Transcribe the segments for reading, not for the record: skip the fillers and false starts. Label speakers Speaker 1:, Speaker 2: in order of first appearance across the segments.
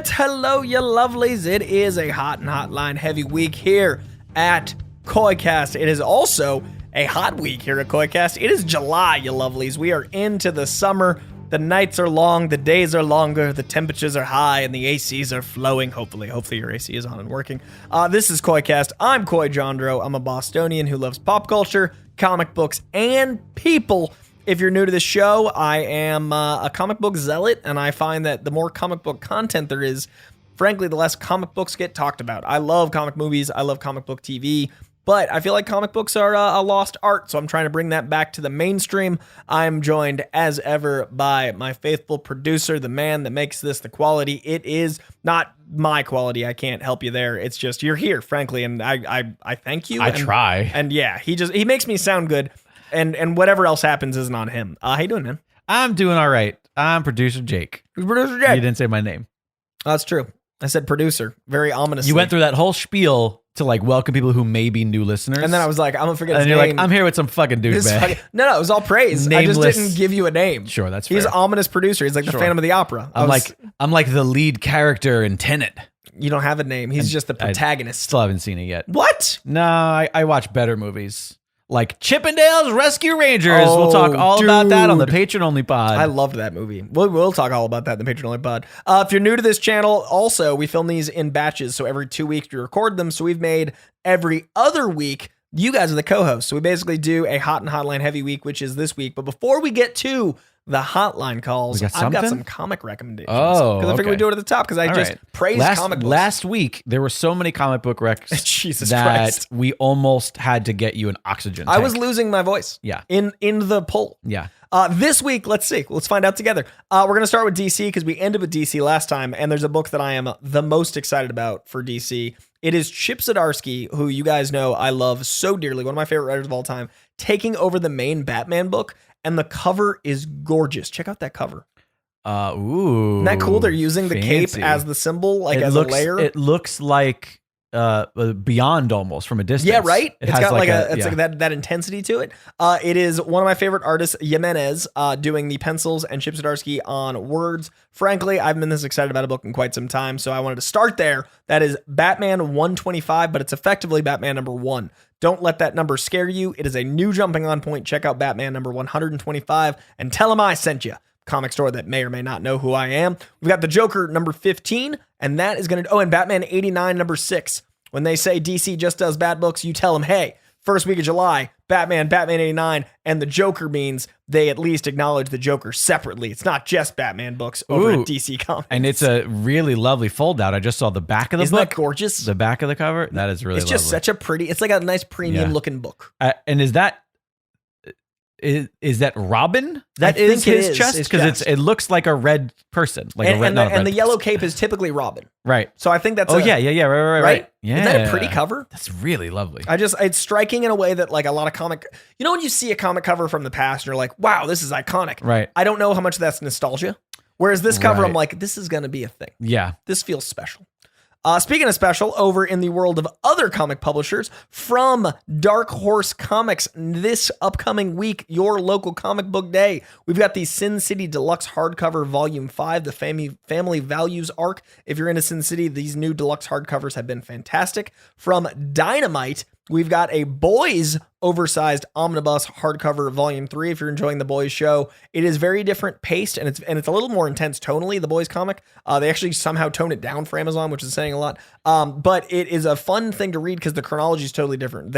Speaker 1: right, hello you lovelies. It is a hot and hotline heavy week here at KoiCast. It is also a hot week here at KoiCast. It is July, you lovelies. We are into the summer. The nights are long, the days are longer, the temperatures are high, and the ACs are flowing. Hopefully your AC is on and working. This is KoiCast. I'm Koi Jandro. I'm a Bostonian who loves pop culture, comic books, and people. If you're new to the show, I am a comic book zealot, and I find that the more comic book content there is, frankly, the less comic books get talked about. I love comic movies. I love comic book TV. But I feel like comic books are a lost art, so I'm trying to bring that back to the mainstream. I'm joined, as ever, by my faithful producer, the man that makes this the quality. It is not my quality. I can't help you there. It's just you're here, frankly, and I thank you.
Speaker 2: I try.
Speaker 1: And yeah, he makes me sound good, and whatever else happens isn't on him. How you doing, man?
Speaker 2: I'm doing all right. I'm producer Jake.
Speaker 1: Producer Jake.
Speaker 2: You didn't say my name.
Speaker 1: That's true. I said producer, very ominously.
Speaker 2: You went through that whole spiel to like welcome people who may be new listeners.
Speaker 1: And then I was like, I'm gonna forget his
Speaker 2: name. And you're
Speaker 1: name.
Speaker 2: like, I'm here with some fucking douchebag.
Speaker 1: No, it was all praise.
Speaker 2: Nameless.
Speaker 1: I just didn't give you a name.
Speaker 2: Sure, that's fair.
Speaker 1: He's an ominous producer. He's like the Phantom of the Opera.
Speaker 2: I'm like the lead character in Tenet.
Speaker 1: You don't have a name. He's just the protagonist.
Speaker 2: Still haven't seen it yet.
Speaker 1: What?
Speaker 2: No, I watch better movies. Like Chippendales Rescue Rangers. We'll talk all about that on the Patreon-only pod.
Speaker 1: I loved that movie. We'll talk all about that in the Patreon-only pod. If you're new to this channel, also, we film these in batches, so every 2 weeks we record them, so we've made every other week. You guys are the co-hosts, so we basically do a hot and hotline heavy week, which is this week. But before we get to the hotline calls, I've got some comic recommendations. Because I figured we'd do it at the top because I just praised comic books.
Speaker 2: Last week, there were so many comic book recs
Speaker 1: Jesus
Speaker 2: that
Speaker 1: Christ.
Speaker 2: we almost had to get you an oxygen tank.
Speaker 1: I was losing my voice.
Speaker 2: Yeah.
Speaker 1: In the poll.
Speaker 2: Yeah.
Speaker 1: This week, let's see. Let's find out together. We're going to start with DC because we ended with DC last time, and there's a book that I am the most excited about for DC. It is Chip Zdarsky, who you guys know I love so dearly, one of my favorite writers of all time, taking over the main Batman book, and the cover is gorgeous. Check out that cover.
Speaker 2: Ooh.
Speaker 1: Isn't that cool? They're using the
Speaker 2: fancy.
Speaker 1: cape as the symbol, like as a layer.
Speaker 2: It looks like Beyond almost from a distance.
Speaker 1: Yeah, right? It's got like that intensity to it. It is one of my favorite artists, Jimenez, doing the pencils, and Chip Zdarsky on words. Frankly, I've been this excited about a book in quite some time, so I wanted to start there. That is Batman 125, but it's effectively Batman number 1. Don't let that number scare you. It is a new jumping on point. Check out Batman number 125 and tell him I sent you. Comic store that may or may not know who I am. We've got the Joker number 15, and that is going to... Oh, and Batman 89 number 6. When they say DC just does bad books, you tell them, hey, first week of July, Batman 89, and the Joker means they at least acknowledge the Joker separately. It's not just Batman books over at DC Comics.
Speaker 2: And it's a really lovely fold out. I just saw the back of the book.
Speaker 1: Isn't that gorgeous?
Speaker 2: The back of the cover. That is really lovely.
Speaker 1: It's just such a pretty... It's like a nice premium looking book.
Speaker 2: And is that Robin? That is his chest? Because it looks like a red person. Like
Speaker 1: and the yellow cape is typically Robin.
Speaker 2: Right.
Speaker 1: So I think that's
Speaker 2: right. Yeah.
Speaker 1: Isn't that a pretty cover?
Speaker 2: That's really lovely.
Speaker 1: It's striking in a way that like a lot of comic, you know, when you see a comic cover from the past and you're like, wow, this is iconic.
Speaker 2: Right.
Speaker 1: I don't know how much of that's nostalgia. Whereas this cover, I'm like, this is going to be a thing.
Speaker 2: Yeah.
Speaker 1: This feels special. Speaking of special, over in the world of other comic publishers, from Dark Horse Comics, this upcoming week, your local comic book day, we've got the Sin City Deluxe Hardcover Volume 5, the Family Values Arc. If you're into Sin City, these new deluxe hardcovers have been fantastic. From Dynamite, we've got a Boys oversized omnibus hardcover volume 3. If you're enjoying the Boys show, it is very different paced and it's a little more intense tonally, the Boys comic. They actually somehow tone it down for Amazon, which is saying a lot. But it is a fun thing to read because the chronology is totally different.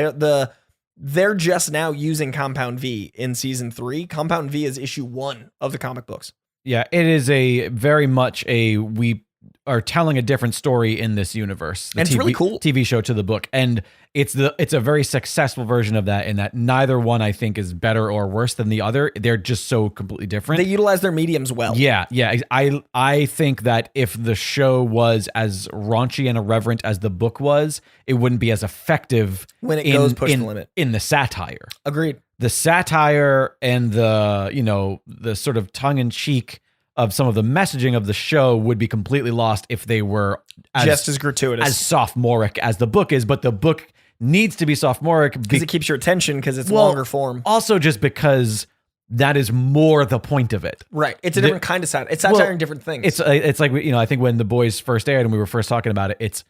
Speaker 1: They're just now using Compound V in season 3. Compound V is issue 1 of the comic books.
Speaker 2: Yeah, it is very much we are telling a different story in this universe.
Speaker 1: And it's really cool.
Speaker 2: TV show to the book. And it's a very successful version of that in that neither one I think is better or worse than the other. They're just so completely different.
Speaker 1: They utilize their mediums well.
Speaker 2: Yeah. I think that if the show was as raunchy and irreverent as the book was, it wouldn't be as effective
Speaker 1: when it goes push the limit.
Speaker 2: In the satire.
Speaker 1: Agreed.
Speaker 2: The satire and the sort of tongue-in-cheek of some of the messaging of the show would be completely lost if they were
Speaker 1: just as gratuitous,
Speaker 2: as sophomoric as the book is. But the book needs to be sophomoric
Speaker 1: because it keeps your attention because it's longer form.
Speaker 2: Also, just because that is more the point of it.
Speaker 1: Right. It's a different kind of satire. It's satiring different things.
Speaker 2: It's like, I think when The Boys first aired and we were first talking about it,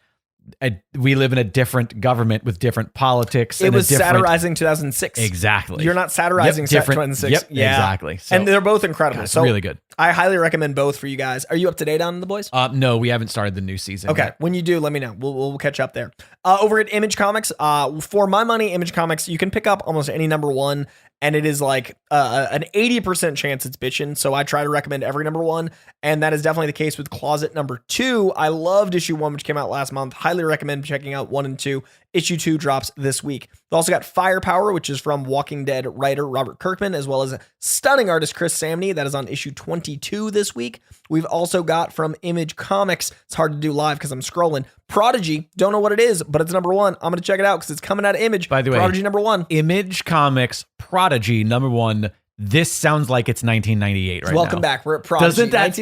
Speaker 2: we live in a different government with different politics.
Speaker 1: It was satirizing 2006.
Speaker 2: Exactly.
Speaker 1: You're not satirizing 2006.
Speaker 2: Yep, exactly. So,
Speaker 1: and they're both incredible.
Speaker 2: So really good.
Speaker 1: I highly recommend both for you guys. Are you up to date on The Boys?
Speaker 2: No, we haven't started the new season.
Speaker 1: Okay.
Speaker 2: yet.
Speaker 1: When you do, let me know. We'll catch up there. Over at Image Comics, for my money, Image Comics, you can pick up almost any number one, and it is like an 80% chance it's bitchin'. So I try to recommend every number one, and that is definitely the case with Closet number 2. I loved issue 1, which came out last month. Highly recommend checking out 1 and 2. Issue 2 drops this week. We've also got Firepower, which is from Walking Dead writer Robert Kirkman, as well as stunning artist Chris Samney. That is on issue 22 this week. We've also got from Image Comics. It's hard to do live because I'm scrolling. Prodigy. Don't know what it is, but it's number 1. I'm going to check it out because it's coming out of Image.
Speaker 2: By the way,
Speaker 1: Prodigy number 1.
Speaker 2: Image Comics Prodigy number 1. This sounds like it's 1998 right
Speaker 1: Welcome
Speaker 2: now.
Speaker 1: back. We're at Prodigy.
Speaker 2: Doesn't that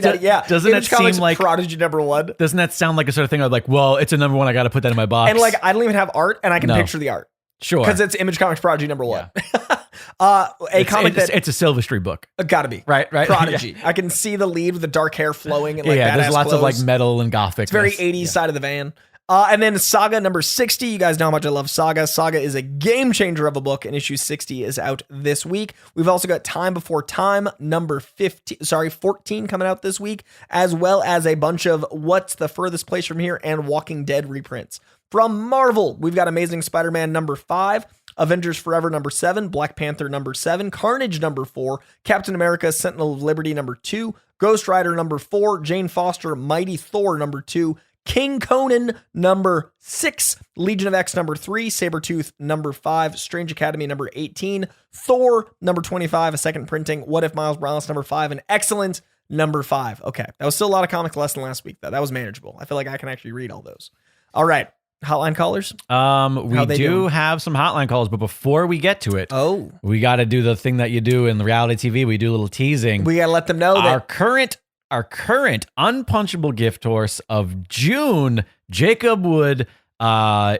Speaker 1: Image Comics
Speaker 2: seem like
Speaker 1: Prodigy number 1?
Speaker 2: Doesn't that sound like a sort of thing of like, well, it's a number 1, I got to put that in my box.
Speaker 1: And like, I don't even have art, and I can picture the art.
Speaker 2: Sure.
Speaker 1: Because it's Image Comics Prodigy number 1.
Speaker 2: Yeah.
Speaker 1: It's
Speaker 2: a Silvestri book.
Speaker 1: Gotta be.
Speaker 2: Right.
Speaker 1: Prodigy.
Speaker 2: Yeah.
Speaker 1: I can see the lead with the dark hair flowing and like
Speaker 2: there's lots
Speaker 1: clothes.
Speaker 2: of like metal and gothic.
Speaker 1: It's very 80s side of the van. And then Saga number 60. You guys know how much I love Saga. Saga is a game changer of a book, and issue 60 is out this week. We've also got Time Before Time number 14 coming out this week, as well as a bunch of What's the Furthest Place from Here and Walking Dead reprints. From Marvel, we've got Amazing Spider-Man number 5, Avengers Forever number 7, Black Panther number 7, Carnage number 4, Captain America Sentinel of Liberty number 2, Ghost Rider number 4, Jane Foster Mighty Thor number 2, King Conan number 6, Legion of X number 3, Sabretooth number 5, Strange Academy number 18, Thor number 25, a second printing, What If Miles Morales number 5, and Excellent number 5. Okay, that was still a lot of comics less than last week, though. That was manageable. I feel like I can actually read all those. All right. Hotline callers?
Speaker 2: We do have some hotline calls, but before we get to it, we got to do the thing that you do in the reality TV. We do a little teasing.
Speaker 1: We got to let them know
Speaker 2: our current unpunchable gift horse of June, Jacob Wood,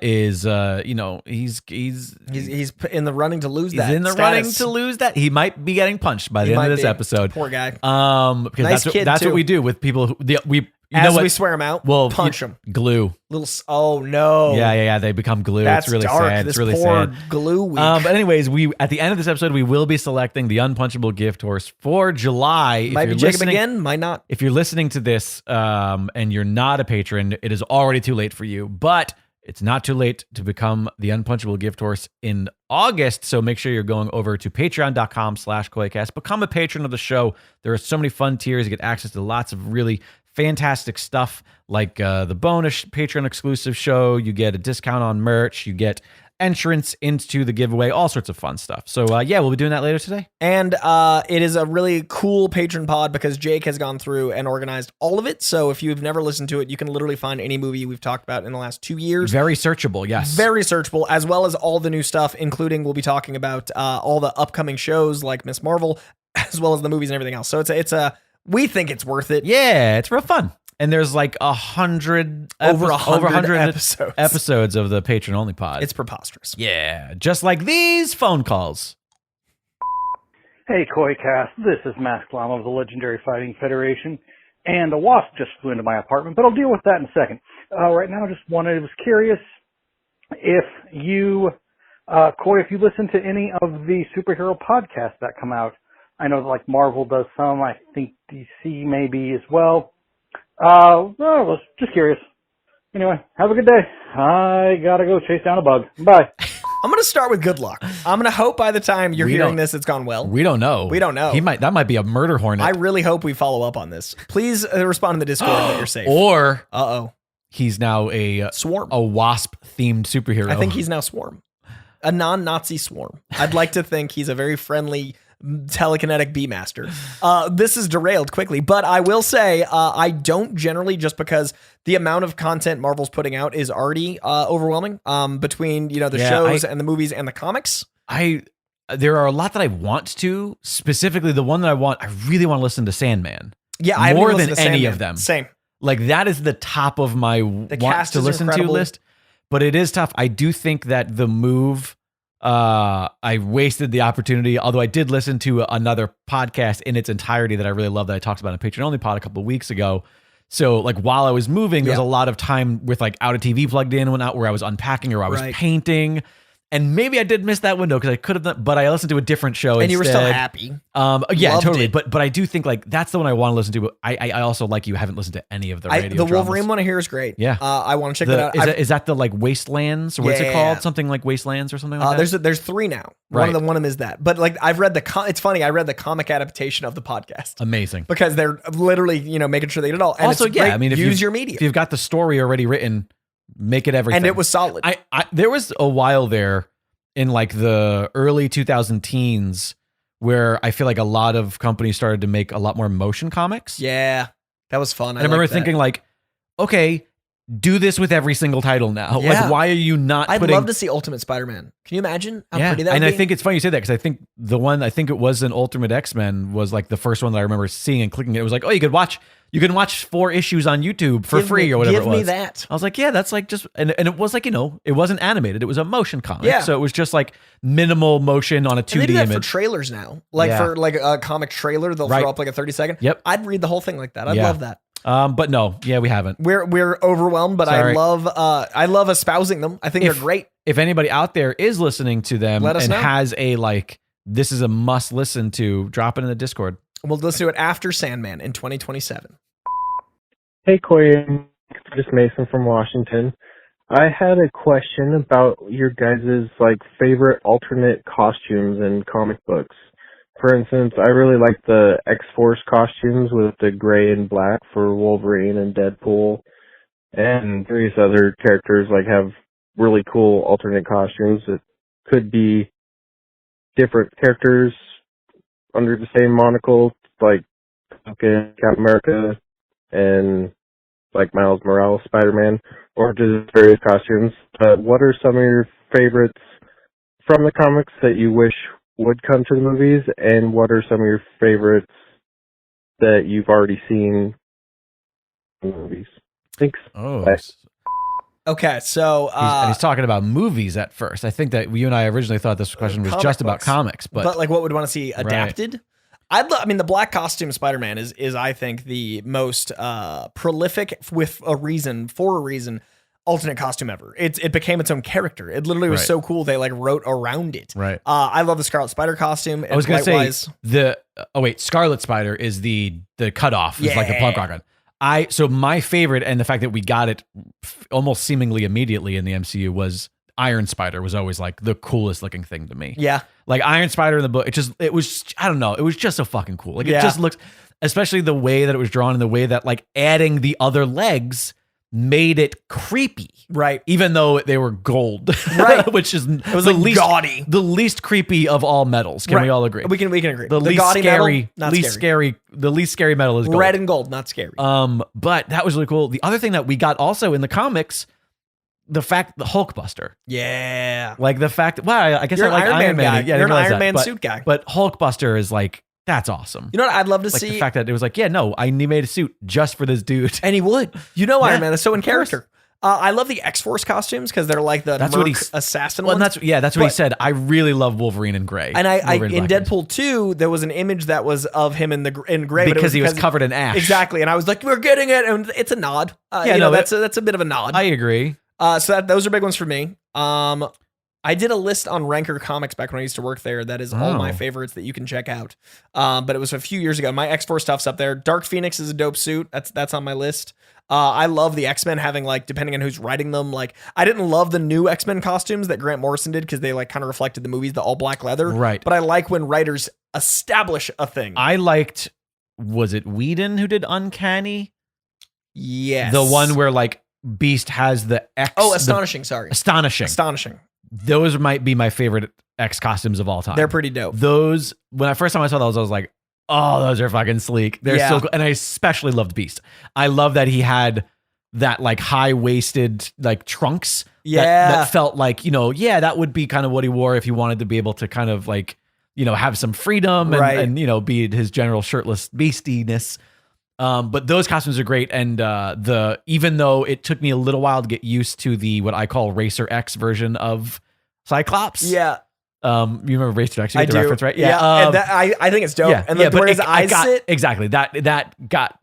Speaker 2: is he's
Speaker 1: in the running to lose that.
Speaker 2: He's in the running to lose that. He might be getting punched by the end of this episode.
Speaker 1: Poor guy.
Speaker 2: Because that's what we do with people who
Speaker 1: we swear them out, we'll punch them.
Speaker 2: Glue.
Speaker 1: Oh no.
Speaker 2: Yeah. They become glue.
Speaker 1: That's
Speaker 2: it's really
Speaker 1: dark.
Speaker 2: sad.
Speaker 1: This
Speaker 2: it's really
Speaker 1: poor
Speaker 2: sad.
Speaker 1: Glue week.
Speaker 2: But anyways, at the end of this episode, we will be selecting the unpunchable gift horse for July.
Speaker 1: Might be Jacob again, might not.
Speaker 2: If you're listening to this and you're not a patron, it is already too late for you. But it's not too late to become the unpunchable gift horse in August. So make sure you're going over to patreon.com/KoiCast. Become a patron of the show. There are so many fun tiers. You get access to lots of really fantastic stuff like the bonus Patreon exclusive show. You get a discount on merch. You get entrance into the giveaway, all sorts of fun stuff. So we'll be doing that later today.
Speaker 1: And it is a really cool patron pod because Jake has gone through and organized all of it. So if you've never listened to it, you can literally find any movie we've talked about in the last 2 years.
Speaker 2: Very searchable, yes.
Speaker 1: Very searchable, as well as all the new stuff, including we'll be talking about all the upcoming shows like Miss Marvel, as well as the movies and everything else. So we think it's worth it.
Speaker 2: Yeah, it's real fun. And there's like 100 episodes of the patron only pod.
Speaker 1: It's preposterous.
Speaker 2: Yeah, just like these phone calls.
Speaker 3: Hey, KoiCast, this is Masked Llama of the Legendary Fighting Federation, and a wasp just flew into my apartment, but I'll deal with that in a second. Right now, I was curious if you, Koi, if you listen to any of the superhero podcasts that come out. I know that like Marvel does some, I think DC maybe as well. I was just curious. Anyway, have a good day. I gotta go chase down a bug. Bye.
Speaker 1: I'm gonna start with good luck. I'm gonna hope by the time you're hearing this, it's gone well.
Speaker 2: We don't know. That might be a murder hornet.
Speaker 1: I really hope we follow up on this. Please respond in the Discord that you're safe.
Speaker 2: Or he's now a
Speaker 1: swarm,
Speaker 2: a wasp themed superhero.
Speaker 1: I think he's now Swarm, a non-Nazi Swarm. I'd like to think he's a very friendly telekinetic bee master. This is derailed quickly, but I will say I don't generally, just because the amount of content Marvel's putting out is already overwhelming between the shows and the movies and the comics.
Speaker 2: There are a lot that I want to, specifically the one that I really want to listen to Sandman.
Speaker 1: Yeah,
Speaker 2: more than any of them.
Speaker 1: Same.
Speaker 2: Like that is the top of my want to listen to list, but it is tough. I do think that the move I wasted the opportunity, although I did listen to another podcast in its entirety that I really love that I talked about on Patreon Only Pod a couple of weeks ago. So like while I was moving, there was a lot of time with like out of TV plugged in and whatnot where I was unpacking or I was painting. And maybe I did miss that window because I could have done, but I listened to a different show
Speaker 1: and
Speaker 2: instead.
Speaker 1: You were still happy.
Speaker 2: Yeah,
Speaker 1: Loved
Speaker 2: totally.
Speaker 1: it.
Speaker 2: But I do think like that's the one I want to listen to. But I also like you haven't listened to any of the radio
Speaker 1: The
Speaker 2: dramas.
Speaker 1: Wolverine one I hear is great.
Speaker 2: Yeah.
Speaker 1: I want to check that out.
Speaker 2: Is that the like Wastelands or what's it called? Something like Wastelands or something like that?
Speaker 1: There's 3 now.
Speaker 2: Right.
Speaker 1: One of them is that. But like I've read it's funny, I read the comic adaptation of the podcast.
Speaker 2: Amazing.
Speaker 1: Because they're literally, making sure they get it all. And
Speaker 2: also,
Speaker 1: it's great.
Speaker 2: I mean,
Speaker 1: use your media.
Speaker 2: If you've got the story already written, make it everything.
Speaker 1: And it was solid.
Speaker 2: There was a while there in like the early 2000 teens where I feel like a lot of companies started to make a lot more motion comics.
Speaker 1: Yeah, that was fun.
Speaker 2: I remember thinking like, okay, do this with every single title now.
Speaker 1: Yeah.
Speaker 2: Like, why are you not
Speaker 1: I'd
Speaker 2: putting...
Speaker 1: love to see Ultimate Spider-Man. Can you imagine how pretty that would
Speaker 2: and
Speaker 1: be?
Speaker 2: I think it's funny you say that because I think the one, I think it was an Ultimate X-Men was like the first one that I remember seeing and clicking. It was like, oh, you can watch 4 issues on YouTube for free or whatever it was.
Speaker 1: Give me that.
Speaker 2: I was like, yeah, that's like just, and it was like, it wasn't animated. It was a motion comic.
Speaker 1: Yeah.
Speaker 2: So it was just like minimal motion on a 2D
Speaker 1: and they do that
Speaker 2: image.
Speaker 1: for trailers now. Like for like a comic trailer, they'll throw up like a 30-second.
Speaker 2: Yep.
Speaker 1: I'd read the whole thing like that. I'd love that.
Speaker 2: But no, we haven't.
Speaker 1: We're overwhelmed, but
Speaker 2: Sorry.
Speaker 1: I love espousing them. I think they're great.
Speaker 2: If anybody out there is listening to them
Speaker 1: Let us
Speaker 2: and
Speaker 1: know.
Speaker 2: has a like, this is a must listen to, drop it in the Discord.
Speaker 1: We'll listen to it after Sandman in 2027.
Speaker 4: Hey, Koya, just Mason from Washington. I had a question about your guys' like favorite alternate costumes in comic books. For instance, I really like the X-Force costumes with the gray and black for Wolverine and Deadpool, and various other characters like have really cool alternate costumes that could be different characters under the same monocle, like Captain America and like Miles Morales Spider-Man, or just various costumes. What are some of your favorites from the comics that you wish would come to the movies, and what are some of your favorites that you've already seen in the movies? Thanks.
Speaker 2: Oh.
Speaker 4: Bye.
Speaker 1: Okay, so
Speaker 2: And he's talking about movies at first. I think that you and I originally thought this question was just about comics, but
Speaker 1: like what would want to see adapted? I mean, the black costume Spider-Man is I think the most prolific for a reason alternate costume ever. It became its own character. It literally was so cool they like wrote around it.
Speaker 2: Right.
Speaker 1: I love the Scarlet Spider costume.
Speaker 2: I was going to say Scarlet Spider is the cutoff. It's like the punk rock one. So my favorite, and the fact that we got it almost seemingly immediately in the MCU, was Iron Spider. Was always like the coolest looking thing to me.
Speaker 1: Yeah. Like
Speaker 2: Iron Spider in the book, it was I don't know, it was just so fucking cool. Like it just looks, especially the way that it was drawn and the way that like adding the other legs made it creepy. Right. Even though they were gold. Right. Which is it was gaudy. The least creepy of all metals. Can we all agree?
Speaker 1: We can agree.
Speaker 2: The least scary, the least scary metal is gold.
Speaker 1: Red and gold, not scary.
Speaker 2: But that was really cool. The other thing that we got also in the comics, the Hulkbuster.
Speaker 1: Yeah.
Speaker 2: Like the fact, I guess
Speaker 1: You're
Speaker 2: I like Iron Man.
Speaker 1: guy.
Speaker 2: Yeah,
Speaker 1: you're an Iron Man suit guy.
Speaker 2: But Hulkbuster is like, that's awesome.
Speaker 1: You know what I'd love to
Speaker 2: like
Speaker 1: see?
Speaker 2: The fact that it was like, I made a suit just for this dude.
Speaker 1: And he would. Iron Man is so in character. I love the X-Force costumes because they're like the assassin ones.
Speaker 2: That's what he said. I really love Wolverine in gray.
Speaker 1: And in Deadpool 2, there was an image that was of him in gray.
Speaker 2: Because he was covered in ash.
Speaker 1: Exactly. And I was like, we're getting it. And it's a nod. That's a bit of a nod.
Speaker 2: I agree.
Speaker 1: So those are big ones for me. I did a list on Ranker Comics back when I used to work there. That is all my favorites that you can check out. But it was a few years ago. My X-Force stuff's up there. Dark Phoenix is a dope suit. That's on my list. I love the X-Men having like, depending on who's writing them, like I didn't love the new X-Men costumes that Grant Morrison did because they like kind of reflected the movies, the all black leather.
Speaker 2: Right.
Speaker 1: But I like when writers establish a thing.
Speaker 2: I liked, was it Whedon who did Uncanny?
Speaker 1: Yes.
Speaker 2: The one where like Beast has the X.
Speaker 1: Oh, Astonishing.
Speaker 2: Astonishing. Those might be my favorite X costumes of all time.
Speaker 1: Thing. They're pretty dope.
Speaker 2: Those, first time I saw those, I was like, oh, those are fucking sleek. They're so cool. And I especially loved Beast. I love that he had that like high-waisted like trunks. That felt like, that would be kind of what he wore if he wanted to be able to kind of like, have some freedom and be his general shirtless beastiness. But those costumes are great. And even though it took me a little while to get used to the what I call Racer X version of Cyclops.
Speaker 1: Yeah.
Speaker 2: You remember Race Direction?
Speaker 1: I
Speaker 2: The
Speaker 1: do.
Speaker 2: reference, right?
Speaker 1: Yeah. And I think it's dope.
Speaker 2: Yeah,
Speaker 1: And like, where his eyes sit.
Speaker 2: Exactly. I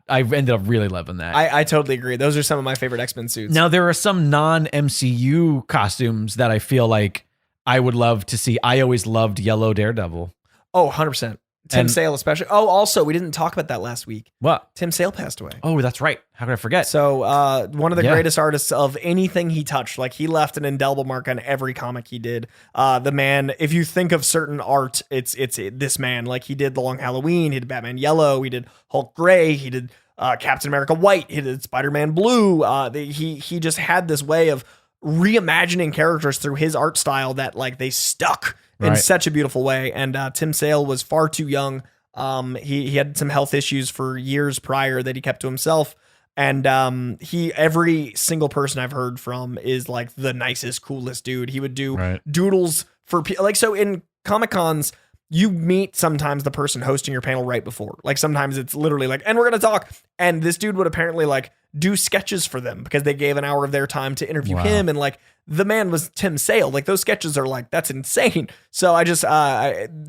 Speaker 2: ended up really loving that.
Speaker 1: I totally agree. Those are some of my favorite X-Men suits.
Speaker 2: Now, there are some non-MCU costumes that I feel like I would love to see. I always loved Yellow Daredevil.
Speaker 1: Oh, 100%. Tim Sale especially. Oh, also, we didn't talk about that last week.
Speaker 2: What?
Speaker 1: Tim Sale passed away.
Speaker 2: Oh, that's right. How could I forget?
Speaker 1: So one of the greatest artists of anything he touched. Like, he left an indelible mark on every comic he did. The man, if you think of certain art, it's this man. Like, he did The Long Halloween, he did Batman Yellow, he did Hulk Gray, he did Captain America White, he did Spider-Man Blue. He just had this way of reimagining characters through his art style that like they stuck in such a beautiful way. And Tim Sale was far too young. He had some health issues for years prior that he kept to himself. And every single person I've heard from is like the nicest, coolest dude. He would do doodles for people. Like, so in Comic Cons, you meet sometimes the person hosting your panel right before. Like, sometimes it's literally like, and we're going to talk. And this dude would apparently like do sketches for them because they gave an hour of their time to interview him. And like, the man was Tim Sale. Like, those sketches are like, that's insane. So I just,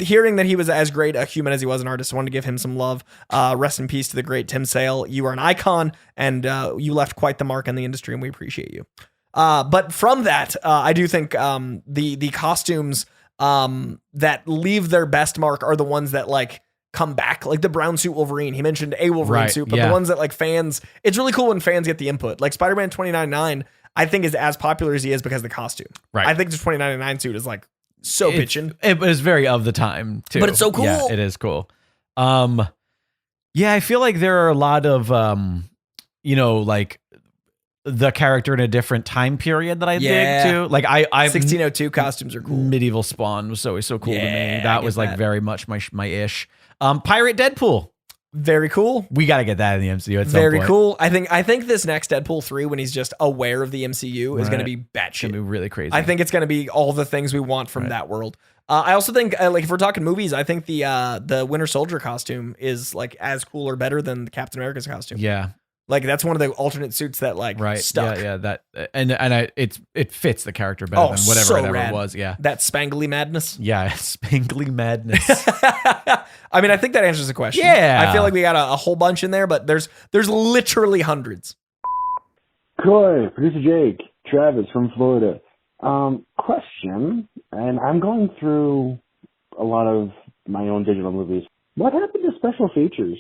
Speaker 1: hearing that he was as great a human as he was an artist, I wanted to give him some love. Rest in peace to the great Tim Sale. You are an icon, and you left quite the mark on the industry, and we appreciate you. But from that, I do think the costumes that leave their best mark are the ones that like come back, like the brown suit Wolverine. He mentioned a Wolverine suit, but the ones that like fans, it's really cool when fans get the input. Like Spider-Man 2099, I think is as popular as he is because of the costume. Right. I think the 2099 suit is like so bitchin'.
Speaker 2: It was very of the time too.
Speaker 1: But it's so cool.
Speaker 2: Yeah, it is cool. Yeah, I feel like there are a lot of like the character in a different time period that I dig too. Like I
Speaker 1: 1602 costumes are cool.
Speaker 2: Medieval Spawn was always so cool to me. That was like very much my ish. Pirate Deadpool.
Speaker 1: Very cool.
Speaker 2: We got to get that in the MCU at some
Speaker 1: Very
Speaker 2: point.
Speaker 1: cool. I think this next Deadpool 3, when he's just aware of the MCU, is going to be batshit.
Speaker 2: It's going to be really crazy.
Speaker 1: I think it's going to be all the things we want from that world. I also think, like, if we're talking movies, I think the Winter Soldier costume is like as cool or better than Captain America's costume.
Speaker 2: Yeah.
Speaker 1: Like, that's one of the alternate suits that like stuck.
Speaker 2: Yeah, that it fits the character better than whatever it was. Yeah,
Speaker 1: that spangly madness.
Speaker 2: Yeah, spangly madness.
Speaker 1: I mean, I think that answers the question.
Speaker 2: Yeah,
Speaker 1: I feel like we got a whole bunch in there, but there's literally hundreds.
Speaker 5: Coy, producer Jake, Travis from Florida. Question, and I'm going through a lot of my own digital movies. What happened to special features?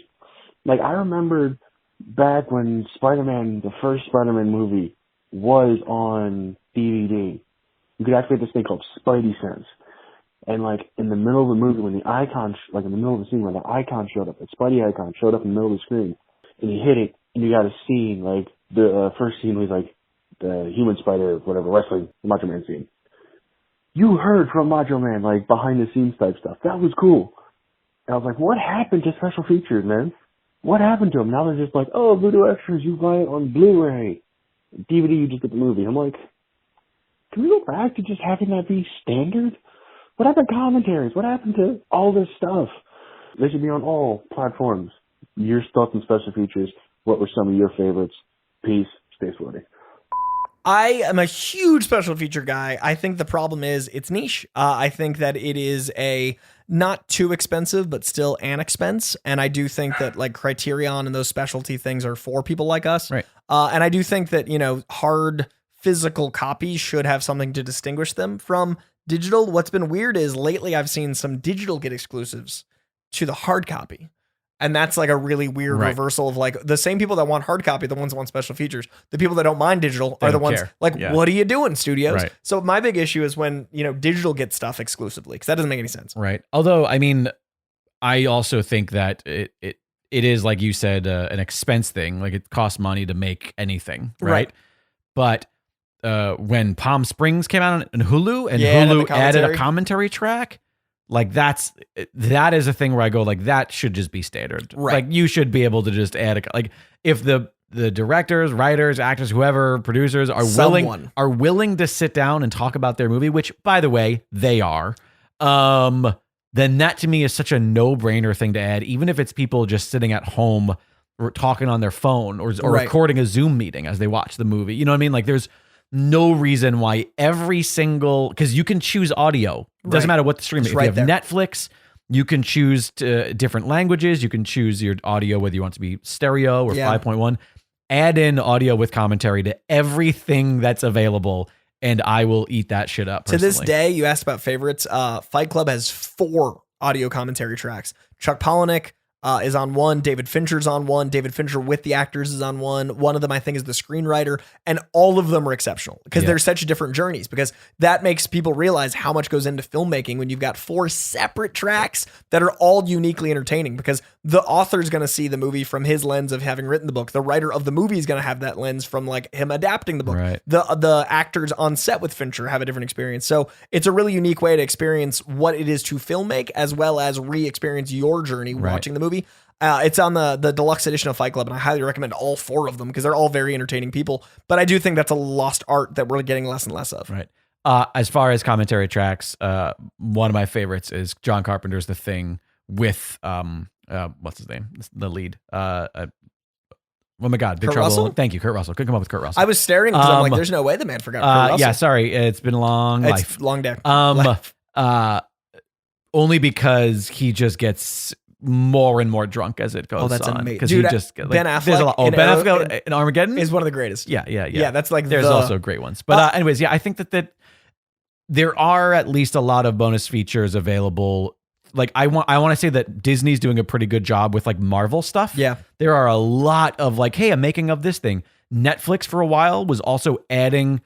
Speaker 5: Like, I remembered back when Spider-Man, the first Spider-Man movie, was on DVD, you could actually get this thing called Spidey Sense. And like in the middle of the movie, when the icon, like in the middle of the scene where the icon showed up, the Spidey icon showed up in the middle of the screen, and you hit it, and you got a scene, like the first scene was like the human spider, whatever, wrestling, the Macho Man scene. You heard from Macho Man, like behind the scenes type stuff. That was cool. And I was like, what happened to special features, man? What happened to them? Now they're just like, oh, Voodoo Extras, you buy it on Blu-ray. DVD, you just get the movie. I'm like, can we go back to just having that be standard? What happened to commentaries? What happened to all this stuff? They should be on all platforms. Your thoughts and special features. What were some of your favorites? Peace. Stay sporty.
Speaker 1: I am a huge special feature guy. I think the problem is it's niche. I think that it is a not too expensive, but still an expense. And I do think that like Criterion and those specialty things are for people like us.
Speaker 2: Right.
Speaker 1: And I do think that, hard physical copies should have something to distinguish them from digital. What's been weird is lately I've seen some digital get exclusives to the hard copy. And that's like a really weird reversal of like the same people that want hard copy, the ones that want special features. The people that don't mind digital are the ones like, what are you doing, studios?
Speaker 2: Right.
Speaker 1: So my big issue is when, digital gets stuff exclusively, because that doesn't make any sense.
Speaker 2: Right. Although, I mean, I also think that it is, like you said, an expense thing. Like it costs money to make anything. Right. But when Palm Springs came out on Hulu and Hulu added a commentary track, like that is a thing where I go like that should just be standard.
Speaker 1: Right.
Speaker 2: Like you should be able to just add like if the directors, writers, actors, whoever, producers are willing to sit down and talk about their movie, which by the way, they are, then that to me is such a no-brainer thing to add, even if it's people just sitting at home or talking on their phone or recording a Zoom meeting as they watch the movie. You know what I mean? Like there's no reason why every single, because you can choose audio Doesn't matter what the stream is.
Speaker 1: It's
Speaker 2: If
Speaker 1: right
Speaker 2: you have
Speaker 1: there.
Speaker 2: Netflix, you can choose different languages. You can choose your audio, whether you want to be stereo or 5.1. Add in audio with commentary to everything that's available, and I will eat that shit up personally.
Speaker 1: To this day, you asked about favorites. Fight Club has 4 audio commentary tracks. Chuck Palahniuk is on one. David Fincher's on one. David Fincher with the actors is on one. One of them, I think, is the screenwriter. And all of them are exceptional because they're such different journeys, because that makes people realize how much goes into filmmaking when you've got 4 separate tracks that are all uniquely entertaining, because the author's going to see the movie from his lens of having written the book. The writer of the movie is going to have that lens from like him adapting the book.
Speaker 2: Right.
Speaker 1: The actors on set with Fincher have a different experience. So it's a really unique way to experience what it is to filmmake, as well as re-experience your journey watching the movie. It's on the deluxe edition of Fight Club, and I highly recommend all 4 of them because they're all very entertaining people. But I do think that's a lost art that we're getting less and less of.
Speaker 2: Right. As far as commentary tracks, one of my favorites is John Carpenter's The Thing with what's his name? The lead. Oh my God, Big
Speaker 1: Kurt
Speaker 2: Trouble.
Speaker 1: Russell?
Speaker 2: Thank you, Kurt Russell. Couldn't come up with Kurt Russell.
Speaker 1: I was staring because I'm like, there's no way the man forgot Kurt Russell.
Speaker 2: Yeah, sorry, it's been a long
Speaker 1: It's
Speaker 2: life.
Speaker 1: long day.
Speaker 2: Life. Only because he just gets more and more drunk as it goes on.
Speaker 1: Oh, that's amazing.
Speaker 2: Because
Speaker 1: Dude,
Speaker 2: he just
Speaker 1: Ben Affleck
Speaker 2: there's a lot. Oh,
Speaker 1: in
Speaker 2: Ben
Speaker 1: Arrow-
Speaker 2: Affleck in Armageddon
Speaker 1: is one of the greatest.
Speaker 2: Yeah.
Speaker 1: Yeah, that's like
Speaker 2: there's also great ones. But anyways, yeah, I think that there are at least a lot of bonus features available. Like I want to say that Disney's doing a pretty good job with like Marvel stuff.
Speaker 1: Yeah.
Speaker 2: There are a lot of like, hey, I'm making of this thing. Netflix for a while was also adding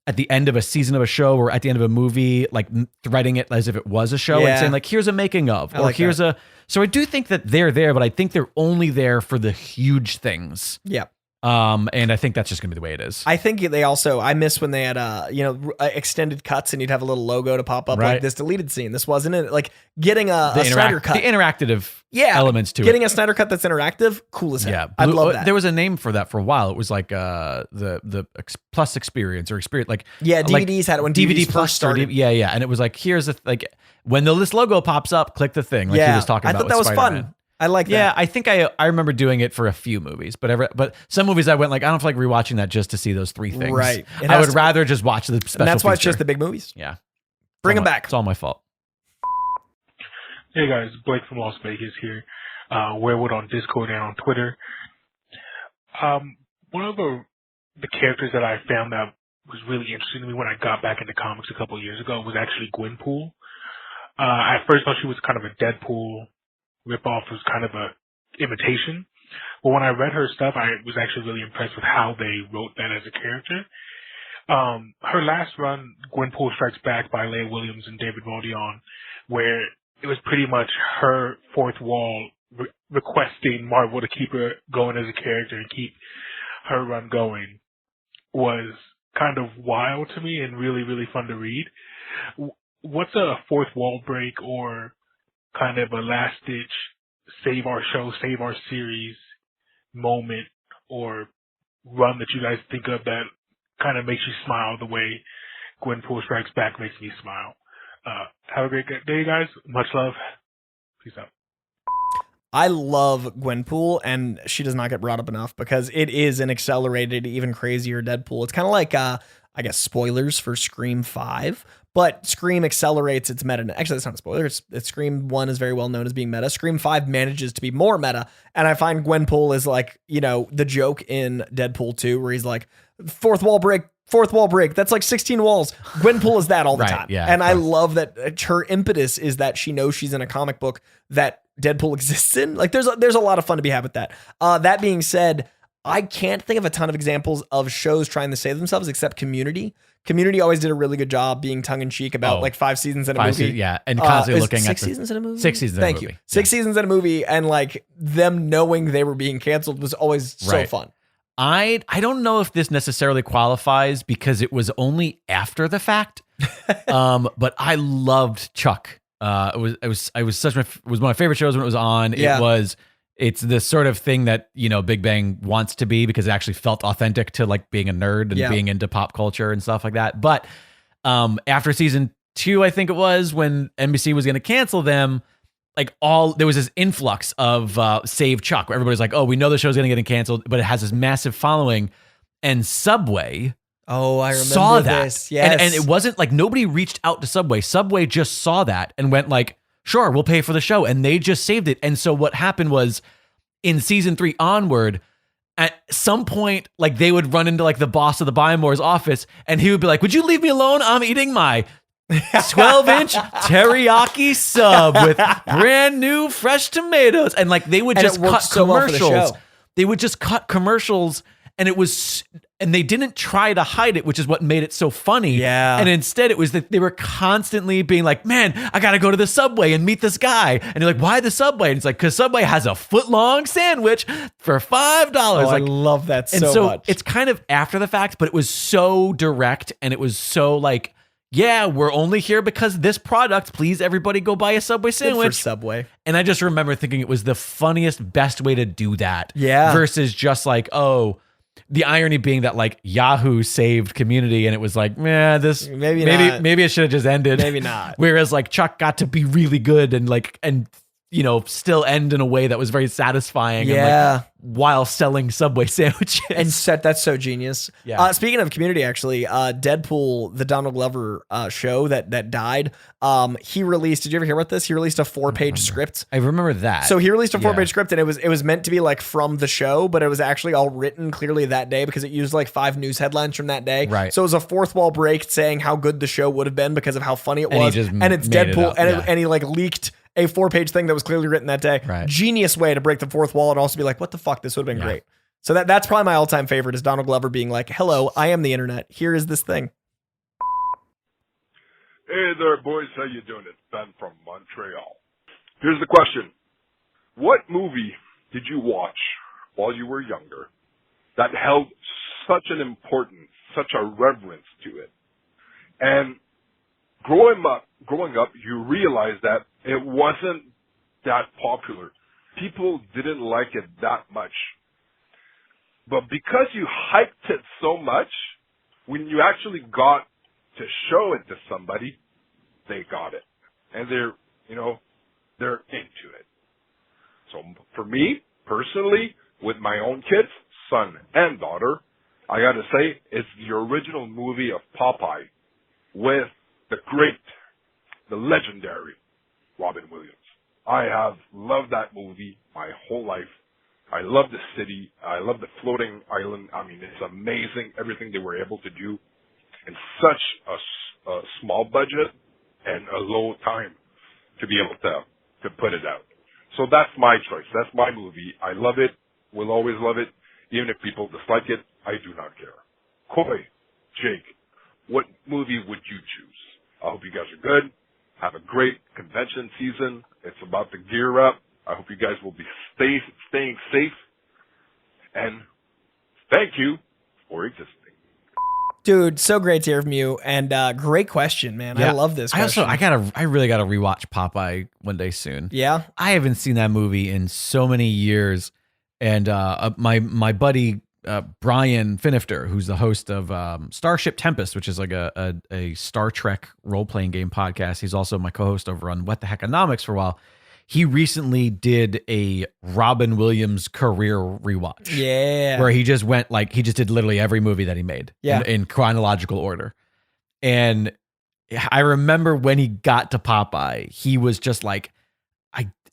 Speaker 2: at the end of a season of a show or at the end of a movie, like threading it as if it was a show and saying like, here's a making of, or here's a. So I do think that they're there, but I think they're only there for the huge things.
Speaker 1: Yeah.
Speaker 2: And I think that's just gonna be the way it is.
Speaker 1: I think they also, I miss when they had extended cuts and you'd have a little logo to pop up like this deleted scene. This wasn't it. Like getting a Snyder cut.
Speaker 2: The interactive elements to
Speaker 1: getting
Speaker 2: it.
Speaker 1: a Snyder cut that's interactive, cool as hell.
Speaker 2: Yeah.
Speaker 1: I love that.
Speaker 2: There was a name for that for a while. It was like the plus experience or experience. Like
Speaker 1: DVDs had it when DVDs
Speaker 2: plus
Speaker 1: first started.
Speaker 2: And it was like, here's when this logo pops up, click the thing. Like he was talking about.
Speaker 1: I thought that was
Speaker 2: Spider-Man.
Speaker 1: fun. I like that.
Speaker 2: Yeah, I think I remember doing it for a few movies, but some movies I went like, I don't feel like rewatching that just to see those 3 things.
Speaker 1: Right.
Speaker 2: I would rather just watch the special.
Speaker 1: And that's why it's
Speaker 2: feature.
Speaker 1: just the big movies.
Speaker 2: Yeah.
Speaker 1: Bring them back.
Speaker 2: It's all my fault.
Speaker 6: Hey guys, Blake from Las Vegas here. Weirwood on Discord and on Twitter. One of the characters that I found that was really interesting to me when I got back into comics a couple of years ago was actually Gwenpool. At first thought she was kind of a Deadpool ripoff, was kind of a imitation. But when I read her stuff, I was actually really impressed with how they wrote that as a character. Her last run, Gwenpool Strikes Back by Leah Williams and David Vaudion, where it was pretty much her fourth wall requesting Marvel to keep her going as a character and keep her run going, was kind of wild to me and really, really fun to read. What's a fourth wall break or kind of a last ditch save our show, save our series moment or run that you guys think of that kind of makes you smile the way Gwenpool Strikes Back makes me smile? Have a great day, guys. Much love. Peace out.
Speaker 1: I love Gwenpool, and she does not get brought up enough because it is an accelerated, even crazier Deadpool. It's kind of like, I guess, spoilers for Scream 5, but Scream accelerates its meta. Actually, that's not a spoiler. It's Scream 1 is very well known as being meta. Scream 5 manages to be more meta, and I find Gwenpool is like, the joke in Deadpool 2 where he's like, fourth wall break. That's like 16 walls. Gwenpool is that all the time.
Speaker 2: Yeah,
Speaker 1: and I love that her impetus is that she knows she's in a comic book that Deadpool exists in. Like there's a lot of fun to be had with that. That being said, I can't think of a ton of examples of shows trying to save themselves except Community. Community always did a really good job being tongue in cheek about like 5 seasons in a movie.
Speaker 2: And constantly looking at
Speaker 1: 6 seasons in a movie.
Speaker 2: 6 seasons.
Speaker 1: Thank you. 6 seasons in a movie, and like them knowing they were being canceled was always so fun.
Speaker 2: I don't know if this necessarily qualifies because it was only after the fact. But I loved Chuck. It was one of my favorite shows when it was on.
Speaker 1: Yeah.
Speaker 2: It's the sort of thing that, Big Bang wants to be because it actually felt authentic to like being a nerd and being into pop culture and stuff like that. But after season 2, I think it was, when NBC was going to cancel them, there was this influx of Save Chuck, where everybody's like, oh, we know the show's going to get canceled, but it has this massive following. And Subway
Speaker 1: Oh, I remember
Speaker 2: saw that.
Speaker 1: this. Yes.
Speaker 2: And it wasn't like nobody reached out to Subway. Subway just saw that and went like, sure, we'll pay for the show. And they just saved it. And so what happened was in season 3 onward, at some point, like they would run into like the boss of the Buymore's office and he would be like, would you leave me alone? I'm eating my 12-inch teriyaki sub with brand new fresh tomatoes. And like they would just cut commercials. They would just cut commercials and and they didn't try to hide it, which is what made it so funny.
Speaker 1: Yeah.
Speaker 2: And instead it was that they were constantly being like, man, I got to go to the Subway and meet this guy. And you're like, why the Subway? And it's like, because Subway has a 1-foot-long sandwich for $5.
Speaker 1: Oh,
Speaker 2: like,
Speaker 1: I love that
Speaker 2: and
Speaker 1: so much.
Speaker 2: It's kind of after the fact, but it was so direct and it was so like, yeah, we're only here because this product. Please, everybody go buy a Subway sandwich.
Speaker 1: Good for Subway.
Speaker 2: And I just remember thinking it was the funniest, best way to do that.
Speaker 1: Yeah.
Speaker 2: Versus just like, oh, the irony being that like Yahoo saved Community and it was like, maybe it should have just ended.
Speaker 1: Maybe not.
Speaker 2: Whereas like Chuck got to be really good and still end in a way that was very satisfying.
Speaker 1: Yeah.
Speaker 2: And like, while selling Subway sandwiches.
Speaker 1: And that's so genius.
Speaker 2: Yeah.
Speaker 1: Speaking of Community, actually, Deadpool, the Donald Glover show that died, he released, did you ever hear about this? He released a 4-page script.
Speaker 2: I remember that.
Speaker 1: So he released a 4-page script and it was meant to be like from the show, but it was actually all written clearly that day because it used like 5 news headlines from that day.
Speaker 2: Right.
Speaker 1: So it was a fourth wall break saying how good the show would have been because of how funny it was. And it's Deadpool and he like leaked a 4-page thing that was clearly written that day.
Speaker 2: Right.
Speaker 1: Genius way to break the fourth wall and also be like, what the fuck? This would have been great. So that's probably my all-time favorite is Donald Glover being like, hello, I am the internet. Here is this thing.
Speaker 7: Hey there, boys. How you doing? It's Ben from Montreal. Here's the question. What movie did you watch while you were younger that held such an importance, such a reverence to it? And growing up, you realize that it wasn't that popular. People didn't like it that much. But because you hyped it so much, when you actually got to show it to somebody, they got it. And they're into it. So for me, personally, with my own kids, son and daughter, I gotta say, it's the original movie of Popeye with the great, the legendary Robin Williams. I have loved that movie my whole life. I love the city. I love the floating island. I mean, it's amazing everything they were able to do in such a small budget and a low time to be able to put it out. So that's my choice. That's my movie. I love it. Will always love it. Even if people dislike it, I do not care. Coy, Jake, what movie would you choose? I hope you guys are good. Have a great convention season. It's about to gear up. I hope you guys will be staying safe. And thank you for existing.
Speaker 1: Dude, so great to hear from you. And great question, man.
Speaker 2: Yeah.
Speaker 1: I love this question.
Speaker 2: I really gotta rewatch Popeye one day soon.
Speaker 1: Yeah.
Speaker 2: I haven't seen that movie in so many years. And my buddy Brian Finifter, who's the host of Starship Tempest, which is like a Star Trek role-playing game podcast. He's also my co-host over on What the Heckonomics for a while. He recently did a Robin Williams career rewatch.
Speaker 1: Yeah.
Speaker 2: Where he just did literally every movie that he made in chronological order. And I remember when he got to Popeye, he was just like,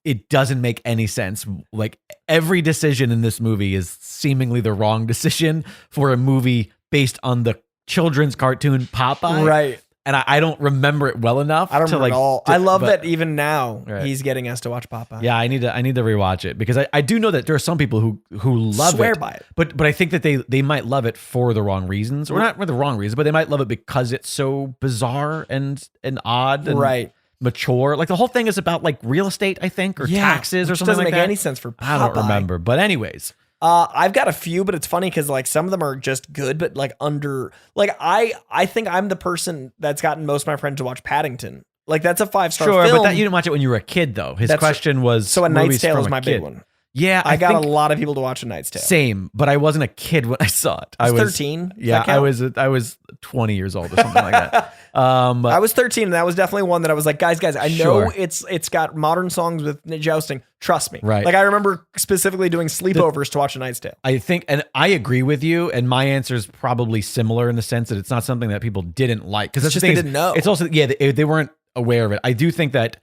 Speaker 2: it doesn't make any sense. Like every decision in this movie is seemingly the wrong decision for a movie based on the children's cartoon Popeye.
Speaker 1: Right.
Speaker 2: And I don't remember it well enough.
Speaker 1: I don't remember at all. I love that even now
Speaker 2: right.
Speaker 1: he's getting us to watch Popeye.
Speaker 2: Yeah, I need to rewatch it because I do know that there are some people who love
Speaker 1: Swear
Speaker 2: it.
Speaker 1: by it.
Speaker 2: But I think that they might love it for the wrong reasons. Or not for the wrong reasons, but they might love it because it's so bizarre and odd and
Speaker 1: right.
Speaker 2: mature. Like the whole thing is about like real estate, I think, or taxes or something
Speaker 1: doesn't
Speaker 2: like
Speaker 1: make
Speaker 2: that.
Speaker 1: any sense for Popeye.
Speaker 2: I don't remember. But anyways.
Speaker 1: I've got a few, but it's funny because like some of them are just good, but like I think I'm the person that's gotten most of my friends to watch Paddington. Like that's a 5-star
Speaker 2: film.
Speaker 1: Sure,
Speaker 2: but you didn't watch it when you were a kid though. His question was
Speaker 1: so A Knight's Tale is my big one.
Speaker 2: Yeah,
Speaker 1: I got a lot of people to watch A Knight's Tale.
Speaker 2: Same, but I wasn't a kid when I saw it. I was
Speaker 1: 13.
Speaker 2: Yeah, I was 20 years old or something like that.
Speaker 1: I was 13, and that was definitely one that I was like, guys, I know
Speaker 2: Sure.
Speaker 1: it's got modern songs with jousting. Trust me.
Speaker 2: Right.
Speaker 1: Like, I remember specifically doing sleepovers to watch A Knight's Tale.
Speaker 2: I think, and I agree with you, and my answer is probably similar in the sense that it's not something that people didn't like. Because that's
Speaker 1: It's
Speaker 2: the
Speaker 1: just
Speaker 2: thing
Speaker 1: they
Speaker 2: is,
Speaker 1: didn't know.
Speaker 2: It's also, they weren't aware of it. I do think that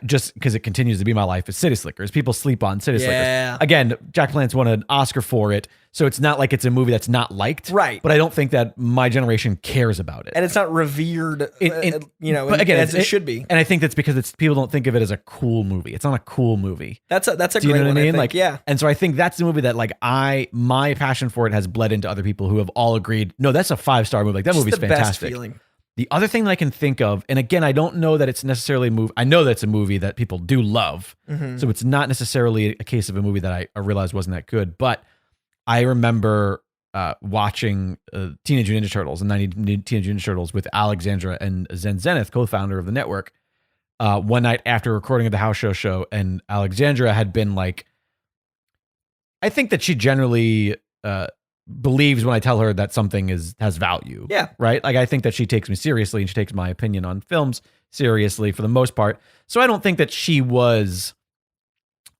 Speaker 2: just because it continues to be my life is City Slickers. People sleep on City
Speaker 1: Yeah.
Speaker 2: Slickers. Again, Jack Palance won an Oscar for it, so it's not like it's a movie that's not liked.
Speaker 1: Right.
Speaker 2: But I don't think that my generation cares about it.
Speaker 1: And it's not revered,
Speaker 2: But again,
Speaker 1: as it should be.
Speaker 2: And I think that's because people don't think of it as a cool movie. It's not a cool movie.
Speaker 1: That's a
Speaker 2: Do you
Speaker 1: great
Speaker 2: know
Speaker 1: one,
Speaker 2: what I mean?
Speaker 1: think. Yeah.
Speaker 2: And so I think that's the movie that my passion for it has bled into other people who have all agreed, no, that's a 5-star movie. Like that
Speaker 1: Just
Speaker 2: movie's
Speaker 1: the best
Speaker 2: fantastic.
Speaker 1: feeling.
Speaker 2: The other thing that I can think of, and again, I don't know that it's necessarily a movie. I know that's a movie that people do love.
Speaker 1: Mm-hmm.
Speaker 2: So it's not necessarily a case of a movie that I realized wasn't that good. But I remember watching Teenage Mutant Ninja Turtles and 90 Teenage Mutant Ninja Turtles with Alexandra and Zen Zenith, co-founder of the network, one night after recording of the House Show. And Alexandra had been like, I think that she generally believes when I tell her that something has value.
Speaker 1: Yeah.
Speaker 2: Right? Like I think that she takes me seriously and she takes my opinion on films seriously for the most part. So I don't think that she was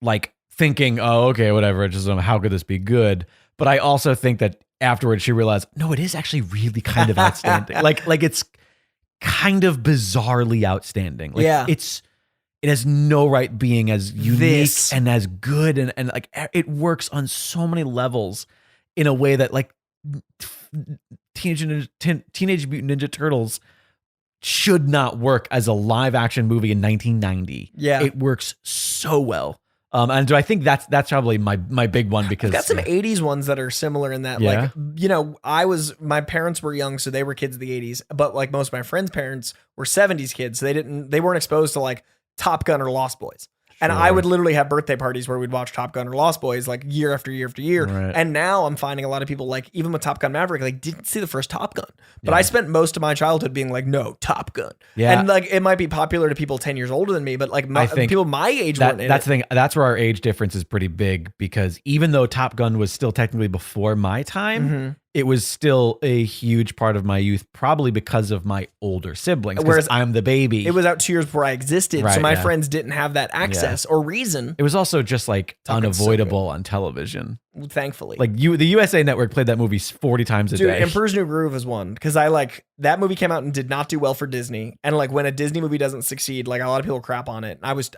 Speaker 2: like thinking, oh, okay, whatever, just how could this be good? But I also think that afterwards she realized, no, it is actually really kind of outstanding. like it's kind of bizarrely outstanding. Like
Speaker 1: Yeah.
Speaker 2: it has no right being as unique
Speaker 1: This.
Speaker 2: and as good and like it works on so many levels in a way that like Teenage Mutant Ninja Turtles should not work as a live action movie in 1990.
Speaker 1: Yeah.
Speaker 2: It works so well. And so I think that's probably my big one because
Speaker 1: I've got some 80s ones that are similar in that,
Speaker 2: Yeah.
Speaker 1: like, my parents were young, so they were kids of the 80s, but like most of my friends' parents were 70s kids, so they weren't exposed to like Top Gun or Lost Boys. And I would literally have birthday parties where we'd watch Top Gun or Lost Boys like year after year after year.
Speaker 2: Right.
Speaker 1: And now I'm finding a lot of people, like, even with Top Gun Maverick, like, didn't see the first Top Gun. But
Speaker 2: Yeah.
Speaker 1: I spent most of my childhood being like, no, Top Gun.
Speaker 2: Yeah.
Speaker 1: And like, it might be popular to people 10 years older than me, but like
Speaker 2: I think
Speaker 1: people my age weren't in
Speaker 2: that's
Speaker 1: it.
Speaker 2: the thing. That's where our age difference is pretty big because even though Top Gun was still technically before my time,
Speaker 1: Mm-hmm.
Speaker 2: it was still a huge part of my youth, probably because of my older siblings.
Speaker 1: Whereas
Speaker 2: Whereas I'm the baby.
Speaker 1: It was out 2 years before I existed, so
Speaker 2: Right,
Speaker 1: my
Speaker 2: yeah.
Speaker 1: friends didn't have that access or reason,
Speaker 2: It was also just like
Speaker 1: Top Gun's so
Speaker 2: unavoidable on television.
Speaker 1: thankfully.
Speaker 2: Like the USA Network played that movie 40 times a
Speaker 1: Dude,
Speaker 2: day.
Speaker 1: Emperor's New Groove is one because I like that movie came out and did not do well for Disney. And like when a Disney movie doesn't succeed, like a lot of people crap on it. I was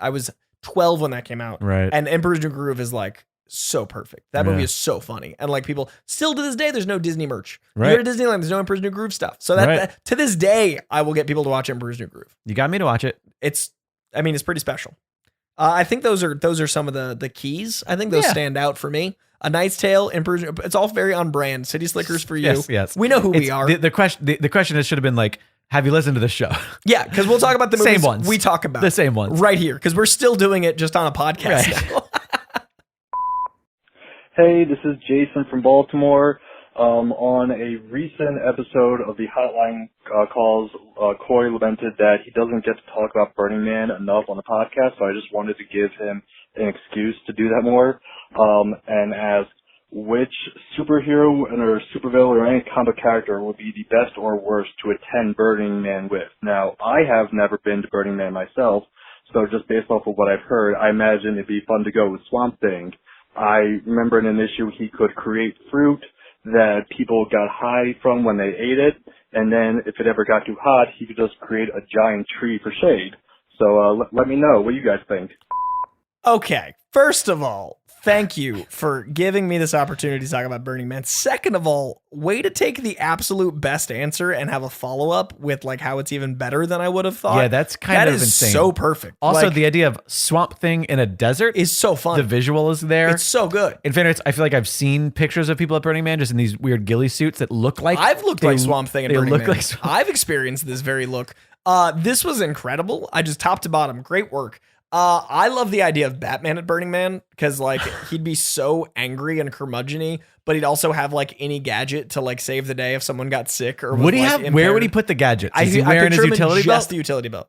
Speaker 1: 12 when that came out,
Speaker 2: Right.
Speaker 1: And Emperor's New Groove is like so perfect. That movie
Speaker 2: Yeah.
Speaker 1: is so funny, and like people still to this day, there's no Disney merch.
Speaker 2: Right.
Speaker 1: You go to Disneyland, there's no Emperor's New Groove stuff. So
Speaker 2: Right.
Speaker 1: that to this day, I will get people to watch Emperor's New Groove.
Speaker 2: You got me to watch it.
Speaker 1: It's pretty special. I think those are some of the keys. I think those
Speaker 2: Yeah.
Speaker 1: stand out for me. A Knight's Tale, Emperor's, it's all very on brand. City Slickers for you.
Speaker 2: Yes.
Speaker 1: We know who we
Speaker 2: It's-
Speaker 1: are.
Speaker 2: The question should have been like, have you listened to the show?
Speaker 1: Yeah, because we'll talk about the
Speaker 2: Same
Speaker 1: movies
Speaker 2: ones.
Speaker 1: we talk about.
Speaker 2: The same ones.
Speaker 1: Right here, because we're still doing it just on a podcast
Speaker 2: Right.
Speaker 1: now.
Speaker 3: Hey, this is Jason from Baltimore. On a recent episode of the Hotline calls, Coy lamented that he doesn't get to talk about Burning Man enough on the podcast, so I just wanted to give him an excuse to do that more, and ask which superhero or supervillain or any comic character would be the best or worst to attend Burning Man with. Now, I have never been to Burning Man myself, so just based off of what I've heard, I imagine it'd be fun to go with Swamp Thing. I remember in an issue he could create fruit that people got high from when they ate it, and then if it ever got too hot, he could just create a giant tree for shade. So let me know what you guys think.
Speaker 1: Okay, first of all, thank you for giving me this opportunity to talk about Burning Man. Second of all, way to take the absolute best answer and have a follow-up with like how it's even better than I would have thought.
Speaker 2: Yeah, that's kind of
Speaker 1: That is
Speaker 2: insane.
Speaker 1: so perfect.
Speaker 2: Also,
Speaker 1: Like,
Speaker 2: the idea of Swamp Thing in a desert
Speaker 1: is so fun.
Speaker 2: The visual is there.
Speaker 1: It's so good.
Speaker 2: In fairness, I feel like I've seen pictures of people at Burning Man just in these weird ghillie suits that look like
Speaker 1: I've looked
Speaker 2: they-
Speaker 1: like Swamp Thing at
Speaker 2: they
Speaker 1: Burning
Speaker 2: look
Speaker 1: Man.
Speaker 2: like Swamp-
Speaker 1: I've experienced this very look. This was incredible. I just top to bottom, great work. I love the idea of Batman at Burning Man because like he'd be so angry and curmudgeon-y, but he'd also have like any gadget to like save the day if someone got sick or was,
Speaker 2: Would he
Speaker 1: like,
Speaker 2: have? Where
Speaker 1: impaired.
Speaker 2: would he put the gadgets?
Speaker 1: I
Speaker 2: Is he
Speaker 1: I
Speaker 2: wearing
Speaker 1: picture
Speaker 2: his
Speaker 1: him in
Speaker 2: utility
Speaker 1: just
Speaker 2: belt?
Speaker 1: the utility belt,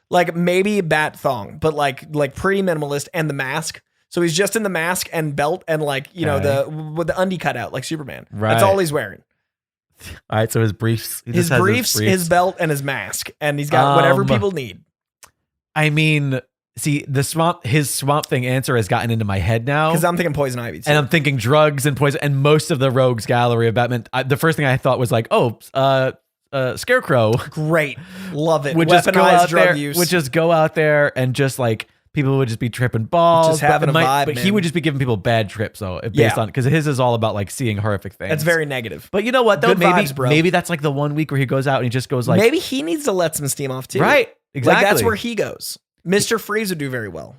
Speaker 1: like maybe bat thong, but like pretty minimalist, and the mask. So he's just in the mask and belt and like, you know,
Speaker 2: Okay.
Speaker 1: with the undie cut out like Superman.
Speaker 2: Right.
Speaker 1: That's all he's wearing.
Speaker 2: All right, so his briefs.
Speaker 1: His briefs, his belt, and his mask. And he's got whatever people need.
Speaker 2: I mean, see, his Swamp Thing answer has gotten into my head now.
Speaker 1: Because I'm thinking Poison Ivy, too.
Speaker 2: And I'm thinking drugs and poison. And most of the rogues gallery of Batman, the first thing I thought was like, Scarecrow.
Speaker 1: Great. Love it.
Speaker 2: Would just go out
Speaker 1: drug
Speaker 2: there,
Speaker 1: use.
Speaker 2: would just go out there and just like, people would just be tripping balls.
Speaker 1: Just having a vibe,
Speaker 2: But
Speaker 1: man.
Speaker 2: he would just be giving people bad trips, though, based on, because his is all about like seeing horrific things.
Speaker 1: That's very negative.
Speaker 2: But you know what, though?
Speaker 1: Good
Speaker 2: Maybe,
Speaker 1: vibes, bro.
Speaker 2: maybe that's like the one week where he goes out and he just goes like.
Speaker 1: Maybe he needs to let some steam off, too.
Speaker 2: Right. Exactly.
Speaker 1: Like, that's where he goes. Mr. Freeze would do very well.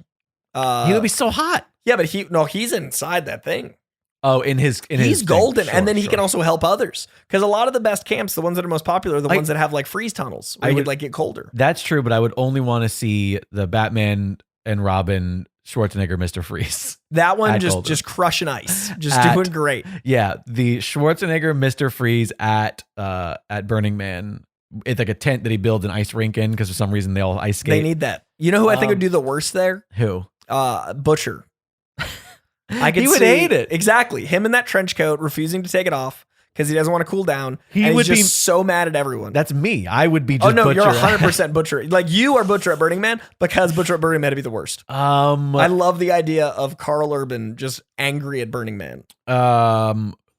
Speaker 2: He would be so hot.
Speaker 1: Yeah, but he's inside that thing.
Speaker 2: Oh, he's
Speaker 1: golden,
Speaker 2: thing.
Speaker 1: and then he
Speaker 2: Sure.
Speaker 1: can also help others. Because a lot of the best camps, the ones that are most popular, are the ones that have like freeze tunnels. Where you would like get colder.
Speaker 2: That's true, but I would only want to see the Batman and Robin Schwarzenegger Mr. Freeze.
Speaker 1: That one just crushing ice, just doing great.
Speaker 2: Yeah, the Schwarzenegger Mr. Freeze at Burning Man. It's like a tent that he builds an ice rink in because for some reason they all ice skate.
Speaker 1: They need that. You know who I think would do the worst there?
Speaker 2: Who?
Speaker 1: Butcher.
Speaker 2: He would hate it.
Speaker 1: Exactly. Him in that trench coat, refusing to take it off because he doesn't want to cool down.
Speaker 2: He
Speaker 1: and
Speaker 2: would
Speaker 1: he's
Speaker 2: be
Speaker 1: just so mad at everyone.
Speaker 2: That's me. I would be just
Speaker 1: Oh no,
Speaker 2: Butcher.
Speaker 1: you're 100% Butcher. Like you are Butcher at Burning Man because Butcher at Burning Man would be the worst. I love the idea of Carl Urban just angry at Burning Man.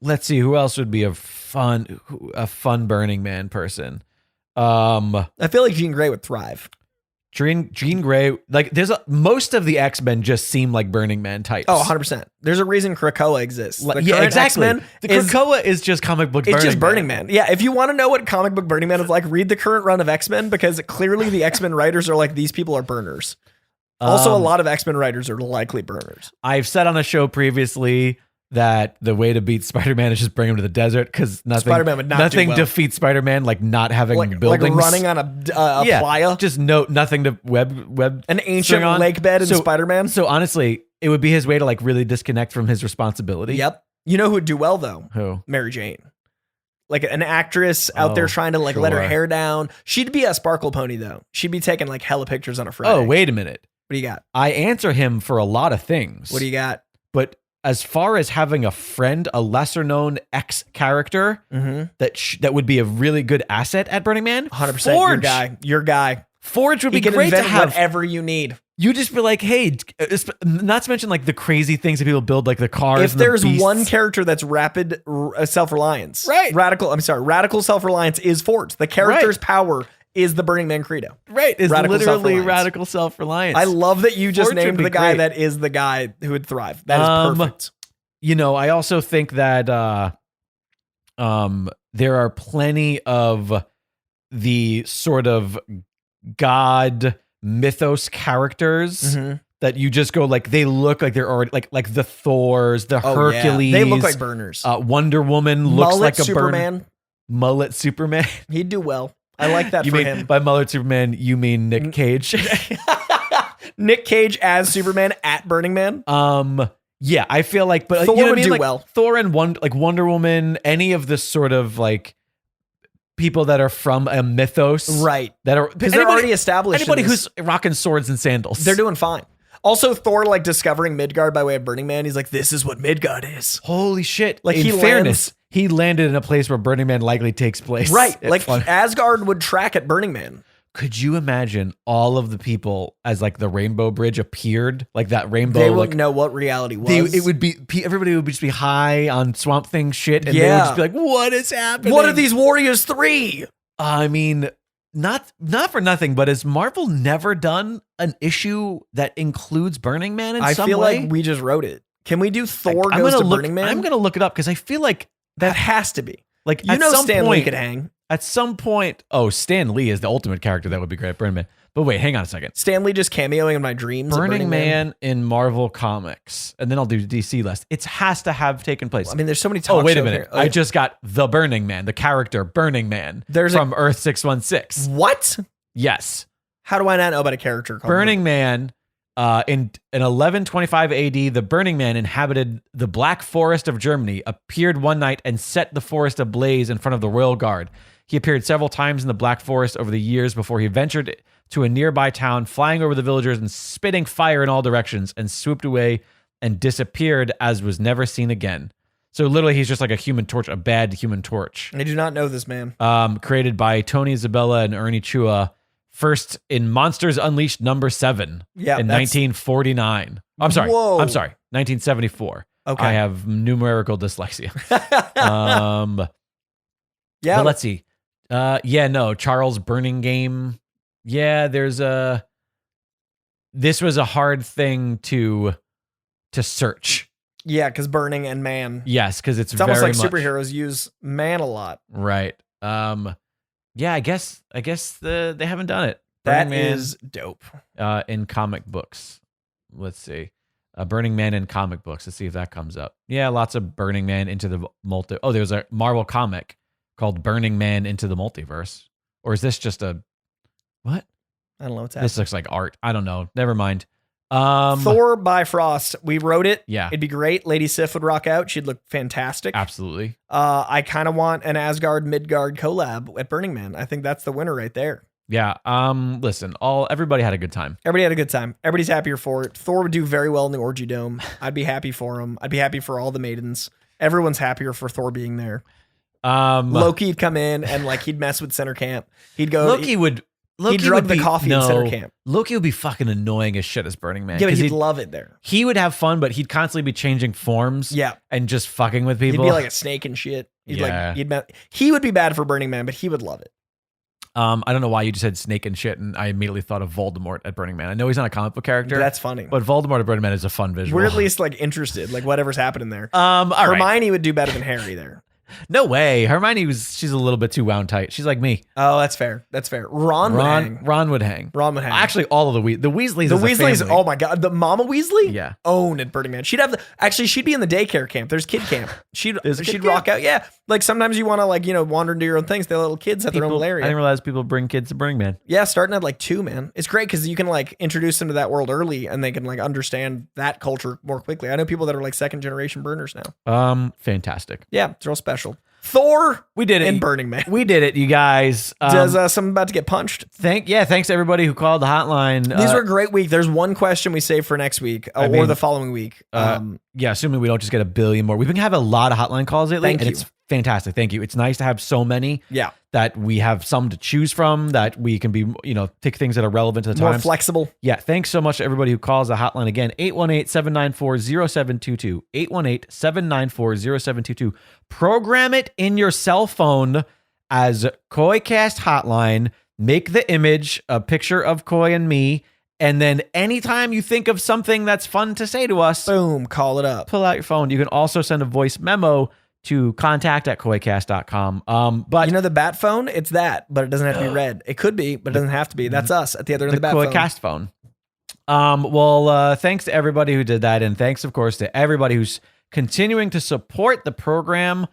Speaker 2: Let's see who else would be a fun Burning Man person.
Speaker 1: I feel like Jean Grey would thrive.
Speaker 2: Jean Grey, like most of the X-Men just seem like Burning Man types.
Speaker 1: Oh, 100%. There's a reason Krakoa exists. The
Speaker 2: Yeah,
Speaker 1: current
Speaker 2: exactly.
Speaker 1: X-Men
Speaker 2: The Krakoa is just comic book Burning
Speaker 1: It's just
Speaker 2: Man.
Speaker 1: Burning Man. Yeah, if you want to know what comic book Burning Man is like, read the current run of X-Men because clearly the X-Men writers are like, these people are burners. Also, a lot of X-Men writers are likely burners.
Speaker 2: I've said on a show previously that the way to beat Spider-Man is just bring him to the desert because
Speaker 1: Spider-Man would not do
Speaker 2: nothing
Speaker 1: well.
Speaker 2: defeats Spider-Man like not having buildings.
Speaker 1: Like running on a playa.
Speaker 2: Just nothing to web
Speaker 1: An ancient
Speaker 2: on.
Speaker 1: lake bed in Spider-Man.
Speaker 2: So honestly, it would be his way to like really disconnect from his responsibility.
Speaker 1: Yep. You know who would do well though?
Speaker 2: Who?
Speaker 1: Mary Jane. Like an actress out there trying to like let her
Speaker 2: sure.
Speaker 1: hair down. She'd be a sparkle pony though. She'd be taking like hella pictures on a Friday.
Speaker 2: Oh, wait a minute.
Speaker 1: What do you got?
Speaker 2: I answer him for a lot of things.
Speaker 1: What do you got?
Speaker 2: But as far as having a friend, a lesser known X character that would be a really good asset at Burning Man,
Speaker 1: 100% your guy.
Speaker 2: Forge would
Speaker 1: He
Speaker 2: be
Speaker 1: can
Speaker 2: great to
Speaker 1: invent
Speaker 2: have.
Speaker 1: whatever you need.
Speaker 2: You just be like, hey, not to mention like the crazy things that people build, like the cars.
Speaker 1: If
Speaker 2: and the
Speaker 1: there's
Speaker 2: beasts.
Speaker 1: one character that's rapid self-reliance,
Speaker 2: Right.
Speaker 1: radical self-reliance is Forge. The character's power is the Burning Man credo.
Speaker 2: Right, is
Speaker 1: Radical
Speaker 2: literally
Speaker 1: self-reliance.
Speaker 2: radical self-reliance.
Speaker 1: I love that you just
Speaker 2: Forge would
Speaker 1: named
Speaker 2: be
Speaker 1: the guy
Speaker 2: great.
Speaker 1: that is the guy who would thrive. That is perfect.
Speaker 2: You know, I also think that there are plenty of the sort of god mythos characters that you just go like they look like they're already like the Thors, the Hercules.
Speaker 1: They look like burners.
Speaker 2: Wonder Woman looks
Speaker 1: Mullet
Speaker 2: like a
Speaker 1: Superman.
Speaker 2: Mullet Superman.
Speaker 1: He'd do well. I like that
Speaker 2: You
Speaker 1: for
Speaker 2: mean
Speaker 1: him.
Speaker 2: by Mullet Superman? You mean Nick Cage?
Speaker 1: Nick Cage as Superman at Burning Man.
Speaker 2: Yeah, I feel like, but
Speaker 1: Thor
Speaker 2: you know
Speaker 1: would
Speaker 2: what I mean?
Speaker 1: do
Speaker 2: Like,
Speaker 1: well.
Speaker 2: Thor and Wonder Woman, any of the sort of like people that are from a mythos,
Speaker 1: Right.
Speaker 2: That are
Speaker 1: Because they're already established.
Speaker 2: Anybody
Speaker 1: in this.
Speaker 2: who's rocking swords and sandals,
Speaker 1: They're doing fine. Also, Thor like discovering Midgard by way of Burning Man. He's like, this is what Midgard is.
Speaker 2: holy shit!
Speaker 1: Like,
Speaker 2: in
Speaker 1: he
Speaker 2: fairness, he landed in a place where Burning Man likely takes place.
Speaker 1: Right.
Speaker 2: It's
Speaker 1: Like
Speaker 2: fun.
Speaker 1: Asgard would track at Burning Man.
Speaker 2: Could you imagine all of the people as like the Rainbow Bridge appeared, like that rainbow?
Speaker 1: They
Speaker 2: like,
Speaker 1: wouldn't know what reality was.
Speaker 2: it would be everybody would just be high on Swamp Thing shit, and they would
Speaker 1: Yeah.
Speaker 2: just be like, "What is happening?
Speaker 1: What are these Warriors 3?
Speaker 2: I mean, not for nothing, but has Marvel never done an issue that includes Burning Man in
Speaker 1: I
Speaker 2: some
Speaker 1: feel
Speaker 2: way?
Speaker 1: like we just wrote it. Can we do Thor
Speaker 2: I'm
Speaker 1: goes
Speaker 2: gonna
Speaker 1: to
Speaker 2: look,
Speaker 1: Burning Man?
Speaker 2: I'm gonna look it up because I feel like
Speaker 1: that has to be.
Speaker 2: like
Speaker 1: You
Speaker 2: at
Speaker 1: know
Speaker 2: some
Speaker 1: Stan Lee
Speaker 2: point,
Speaker 1: could hang.
Speaker 2: At some point, Stan Lee is the ultimate character that would be great at Burning Man. But wait, hang on a second.
Speaker 1: Stan Lee just cameoing in my dreams. at
Speaker 2: Burning Man in Marvel Comics, and then I'll do DC list. It has to have taken place.
Speaker 1: I mean, there's so many talk
Speaker 2: wait a
Speaker 1: shows
Speaker 2: minute.
Speaker 1: here.
Speaker 2: I just got the Burning Man, the character Burning Man from Earth 616.
Speaker 1: What?
Speaker 2: Yes.
Speaker 1: How do I not know about a character called
Speaker 2: Burning Man, in 1125 AD, the Burning Man inhabited the Black Forest of Germany, appeared one night and set the forest ablaze in front of the royal guard. He appeared several times in the Black Forest over the years before he ventured to a nearby town, flying over the villagers and spitting fire in all directions, and swooped away and disappeared as was never seen again. So literally, he's just like a Human Torch, a bad Human Torch.
Speaker 1: I do not know this man.
Speaker 2: Created by Tony Isabella and Ernie Chua, first in Monsters Unleashed #7 in 1949. I'm sorry.
Speaker 1: Whoa.
Speaker 2: I'm sorry. 1974.
Speaker 1: Okay.
Speaker 2: I have numerical dyslexia.
Speaker 1: Yeah.
Speaker 2: But let's see. Charles Burning Game. Yeah, this was a hard thing to search.
Speaker 1: Yeah, because burning and man.
Speaker 2: Yes, because it's
Speaker 1: almost
Speaker 2: very
Speaker 1: like
Speaker 2: much,
Speaker 1: superheroes use man a lot.
Speaker 2: right. Yeah, I guess they haven't done it.
Speaker 1: That
Speaker 2: Burning Man,
Speaker 1: is dope.
Speaker 2: in comic books. Let's see. Burning Man in comic books. Let's see if that comes up. Yeah, lots of Burning Man into the multi. Oh, there's a Marvel comic called Burning Man into the Multiverse. Or is this just a what?
Speaker 1: I don't know what's happening.
Speaker 2: This looks like art. I don't know. Never mind.
Speaker 1: Thor by Frost. We wrote it.
Speaker 2: Yeah.
Speaker 1: It'd be great. Lady Sif would rock out. She'd look fantastic.
Speaker 2: Absolutely.
Speaker 1: I kind of want an Asgard Midgard collab at Burning Man. I think that's the winner right there.
Speaker 2: Yeah. Listen, everybody had a good time.
Speaker 1: Everybody had a good time. Everybody's happier for it. Thor would do very well in the Orgy Dome. I'd be happy for him. I'd be happy for all the maidens. Everyone's happier for Thor being there. Loki'd come in and like he'd mess with center camp. He'd go. He'd drug the coffee in center camp.
Speaker 2: Loki would be fucking annoying as shit as Burning Man.
Speaker 1: Yeah, but he'd love it there.
Speaker 2: He would have fun, but he'd constantly be changing forms.
Speaker 1: Yeah.
Speaker 2: And just fucking with people.
Speaker 1: He'd be like a snake and shit. He would be bad for Burning Man, but he would love it.
Speaker 2: I don't know why you just said snake and shit, and I immediately thought of Voldemort at Burning Man. I know he's not a comic book character.
Speaker 1: That's funny.
Speaker 2: But Voldemort at Burning Man is a fun visual.
Speaker 1: We're at least like interested, like whatever's happening there.
Speaker 2: All right.
Speaker 1: Hermione would do better than Harry there.
Speaker 2: No way. Hermione she's a little bit too wound tight. She's like me.
Speaker 1: Oh, that's fair. That's fair. Ron would hang.
Speaker 2: Ron would hang. Actually, all of the Weasleys.
Speaker 1: The Weasleys. Oh my god, the Mama Weasley.
Speaker 2: Yeah.
Speaker 1: Own at Burning Man. She'd be in the daycare camp. There's kid camp. She'd rock out. Yeah. Like sometimes you want to wander into your own things. The little kids have their own little area.
Speaker 2: I didn't realize people bring kids to Burning Man.
Speaker 1: Yeah, starting at 2, man. It's great because you can introduce them to that world early and they can understand that culture more quickly. I know people that are second generation burners now.
Speaker 2: Fantastic.
Speaker 1: Yeah, it's real special. Thor,
Speaker 2: we did it
Speaker 1: in Burning Man.
Speaker 2: We did it, you guys.
Speaker 1: Does someone about to get punched?
Speaker 2: Thanks to everybody who called the hotline.
Speaker 1: These were a great week. There's one question we saved for next week or the following week.
Speaker 2: Assuming we don't just get a billion more. We've been having a lot of hotline calls lately.
Speaker 1: Thank you.
Speaker 2: It's fantastic. Thank you. It's nice to have so many.
Speaker 1: Yeah.
Speaker 2: That we have some to choose from, that we can be, pick things that are relevant to the times.
Speaker 1: More flexible.
Speaker 2: Yeah. Thanks so much to everybody who calls the hotline again. 818-794-0722. 818-794-0722. Program it in your cell phone as KoiCast Hotline. Make the image a picture of Koi and me. And then anytime you think of something that's fun to say to us,
Speaker 1: boom, call it up.
Speaker 2: Pull out your phone. You can also send a voice memo to contact@koicast.com. But
Speaker 1: the bat phone, it's that, but it doesn't have to be red. It could be, but it doesn't have to be. That's us at the other end of the bat phone.
Speaker 2: The KoiCast phone. Thanks to everybody who did that. And thanks, of course, to everybody who's continuing to support the program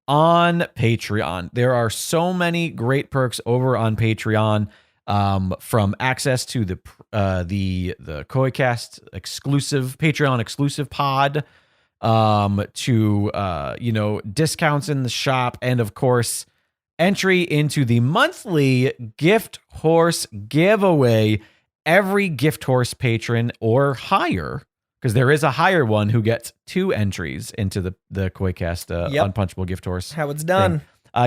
Speaker 2: on Patreon. There are so many great perks over on Patreon, from access to the KoiCast exclusive, Patreon exclusive pod, to discounts in the shop, and of course entry into the monthly gift horse giveaway. Every gift horse patron or higher, because there is a higher one who gets 2 entries into the KoiCast Unpunchable gift horse.
Speaker 1: How it's done.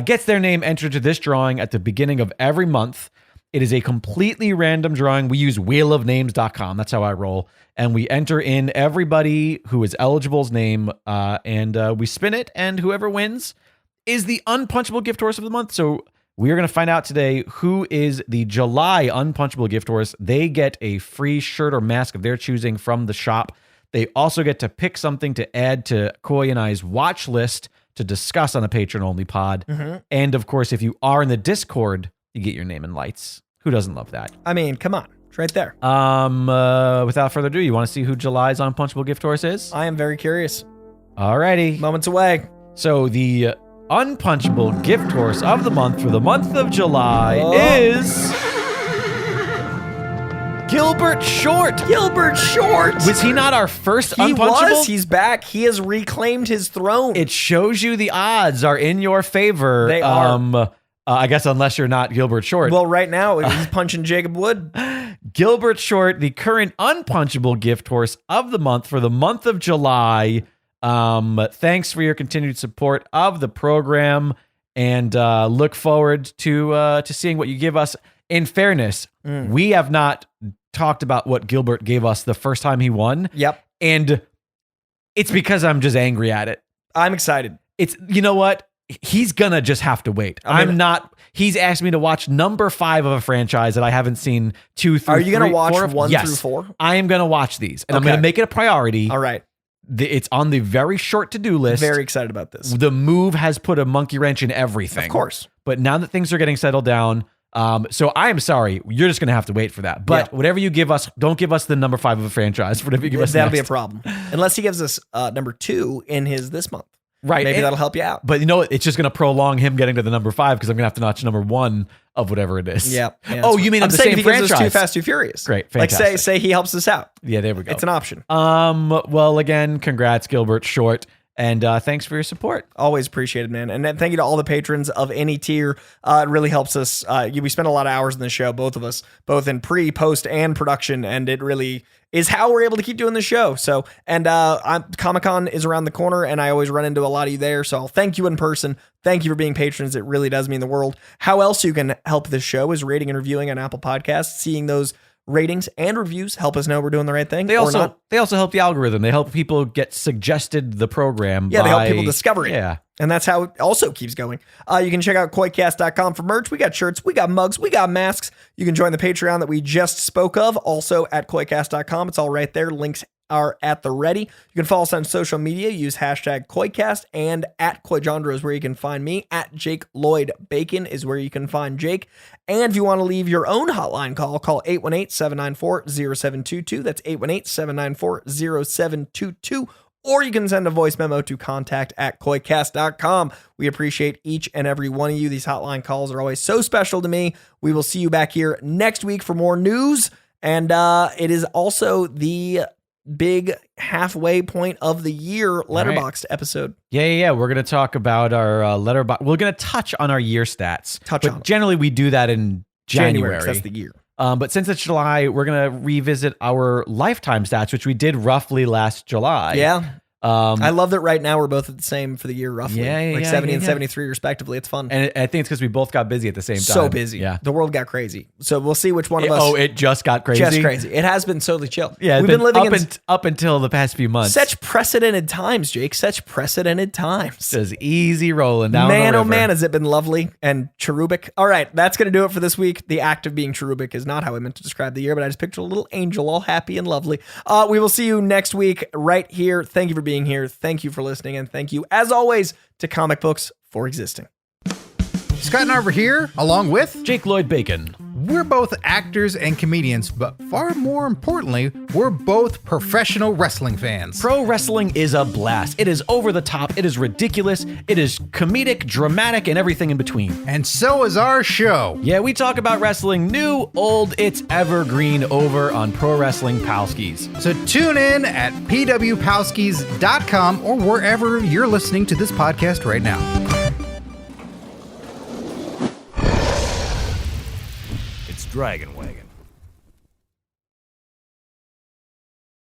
Speaker 2: Gets their name entered to this drawing at the beginning of every month. It is a completely random drawing. We use wheelofnames.com. That's how I roll. And we enter in everybody who is eligible's name, and we spin it, and whoever wins is the Unpunchable gift horse of the month. So we are going to find out today who is the July Unpunchable gift horse. They get a free shirt or mask of their choosing from the shop. They also get to pick something to add to Koi and I's watch list to discuss on a patron-only pod.
Speaker 1: Mm-hmm.
Speaker 2: And of course, if you are in the Discord, you get your name in lights. Who doesn't love that?
Speaker 1: I mean, come on. It's right there.
Speaker 2: Without further ado, you want to see who July's Unpunchable gift horse is?
Speaker 1: I am very curious.
Speaker 2: Alrighty.
Speaker 1: Moments away.
Speaker 2: So the Unpunchable gift horse of the month for the month of July is Gilbert Short.
Speaker 1: Gilbert Short.
Speaker 2: Was he not our first
Speaker 1: Unpunchable? He was. He's back. He has reclaimed his throne.
Speaker 2: It shows you the odds are in your favor.
Speaker 1: They are.
Speaker 2: I guess unless you're not Gilbert Short.
Speaker 1: Well, right now, he's punching Jacob Wood.
Speaker 2: Gilbert Short, the current Unpunchable gift horse of the month for the month of July. Thanks for your continued support of the program, and look forward to seeing what you give us. In fairness, we have not talked about what Gilbert gave us the first time he won.
Speaker 1: Yep.
Speaker 2: And it's because I'm just angry at it.
Speaker 1: I'm excited.
Speaker 2: It's, you know what? He's gonna just have to wait. He's asked me to watch number 5 of a franchise that I haven't seen 2 through 3.
Speaker 1: Are you gonna watch 1
Speaker 2: yes,
Speaker 1: through 4?
Speaker 2: I am gonna watch these, and I'm
Speaker 1: Okay.
Speaker 2: gonna make it a priority.
Speaker 1: All right.
Speaker 2: It's on the very short to-do list.
Speaker 1: Very excited about this.
Speaker 2: The move has put a monkey wrench in everything.
Speaker 1: Of course.
Speaker 2: But now that things are getting settled down, so I am sorry, you're just gonna have to wait for that. But whatever you give us, don't give us the number 5 of a franchise. Whatever you give us,
Speaker 1: that'll be a
Speaker 2: next.
Speaker 1: problem. Unless he gives us number 2 in his this month.
Speaker 2: Right.
Speaker 1: Maybe that'll help you out.
Speaker 2: But you know what? It's just going to prolong him getting to the number 5 because I'm going to have to notch number 1 of whatever it is.
Speaker 1: Yeah.
Speaker 2: Oh, you mean
Speaker 1: I'm
Speaker 2: the
Speaker 1: saying
Speaker 2: same
Speaker 1: if he gives us
Speaker 2: franchise?
Speaker 1: Too Fast, Too Furious.
Speaker 2: Great.
Speaker 1: Like
Speaker 2: Fantastic.
Speaker 1: say he helps us out.
Speaker 2: Yeah, there we go.
Speaker 1: It's an option.
Speaker 2: Well, again, congrats, Gilbert Short. And thanks for your support.
Speaker 1: Always appreciated, man. And then thank you to all the patrons of any tier. It really helps us. We spend a lot of hours in the show, both of us, both in pre, post, and production. And it really is how we're able to keep doing the show. So, and Comic-Con is around the corner, and I always run into a lot of you there. So I'll thank you in person. Thank you for being patrons. It really does mean the world. How else you can help this show is rating and reviewing on Apple Podcasts. Seeing those ratings and reviews help us know we're doing the right thing.
Speaker 2: They also help the algorithm. They help people get suggested the program.
Speaker 1: Yeah, they help people discover it.
Speaker 2: Yeah.
Speaker 1: And that's how it also keeps going. You can check out koicast.com for merch. We got shirts, we got mugs, we got masks. You can join the Patreon that we just spoke of, also at koicast.com. It's all right there. Links are at the ready. You can follow us on social media. Use hashtag Koicast, and at Koijandro is where you can find me. At Jake Lloyd Bacon is where you can find Jake. And if you want to leave your own hotline call 818-794-0722. That's 818-794-0722. Or you can send a voice memo to contact@koicast.com. We appreciate each and every one of you. These hotline calls are always so special to me. We will see you back here next week for more news. And it is also the big halfway point of the year Letterboxd episode.
Speaker 2: Yeah. We're going to talk about our Letterboxd. We're going to touch on our year stats. Generally, we do that in January.
Speaker 1: 'Cause that's the year.
Speaker 2: But since it's July, we're going to revisit our lifetime stats, which we did roughly last July.
Speaker 1: Yeah. I love that right now we're both at the same for the year, roughly.
Speaker 2: Yeah,
Speaker 1: 70 and 73 respectively. It's fun.
Speaker 2: And I think it's because we both got busy at the same time.
Speaker 1: So busy.
Speaker 2: Yeah.
Speaker 1: The world got crazy. So we'll see which one of us.
Speaker 2: Oh, it just got crazy?
Speaker 1: Just crazy. It has been totally chill.
Speaker 2: Yeah,
Speaker 1: we've been living
Speaker 2: up until the past few months.
Speaker 1: Such precedented times, Jake. Such precedented times.
Speaker 2: Just easy rolling down
Speaker 1: Man,
Speaker 2: the
Speaker 1: oh
Speaker 2: river.
Speaker 1: man, has it been lovely and cherubic. All right, that's going to do it for this week. The act of being cherubic is not how I meant to describe the year, but I just pictured a little angel all happy and lovely. We will see you next week right here. Thank you for being here. Thank you for listening. And thank you, as always, to Comic Books for existing.
Speaker 8: Scott and Arver here, along with
Speaker 2: Jake Lloyd Bacon.
Speaker 8: We're both actors and comedians, but far more importantly, we're both professional wrestling fans.
Speaker 2: Pro wrestling is a blast. It is over the top. It is ridiculous. It is comedic, dramatic, and everything in between.
Speaker 8: And so is our show.
Speaker 2: Yeah, we talk about wrestling new, old, it's evergreen over on Pro Wrestling Palskis.
Speaker 8: So tune in at pwpalskis.com or wherever you're listening to this podcast right now.
Speaker 9: Dragon Wagon.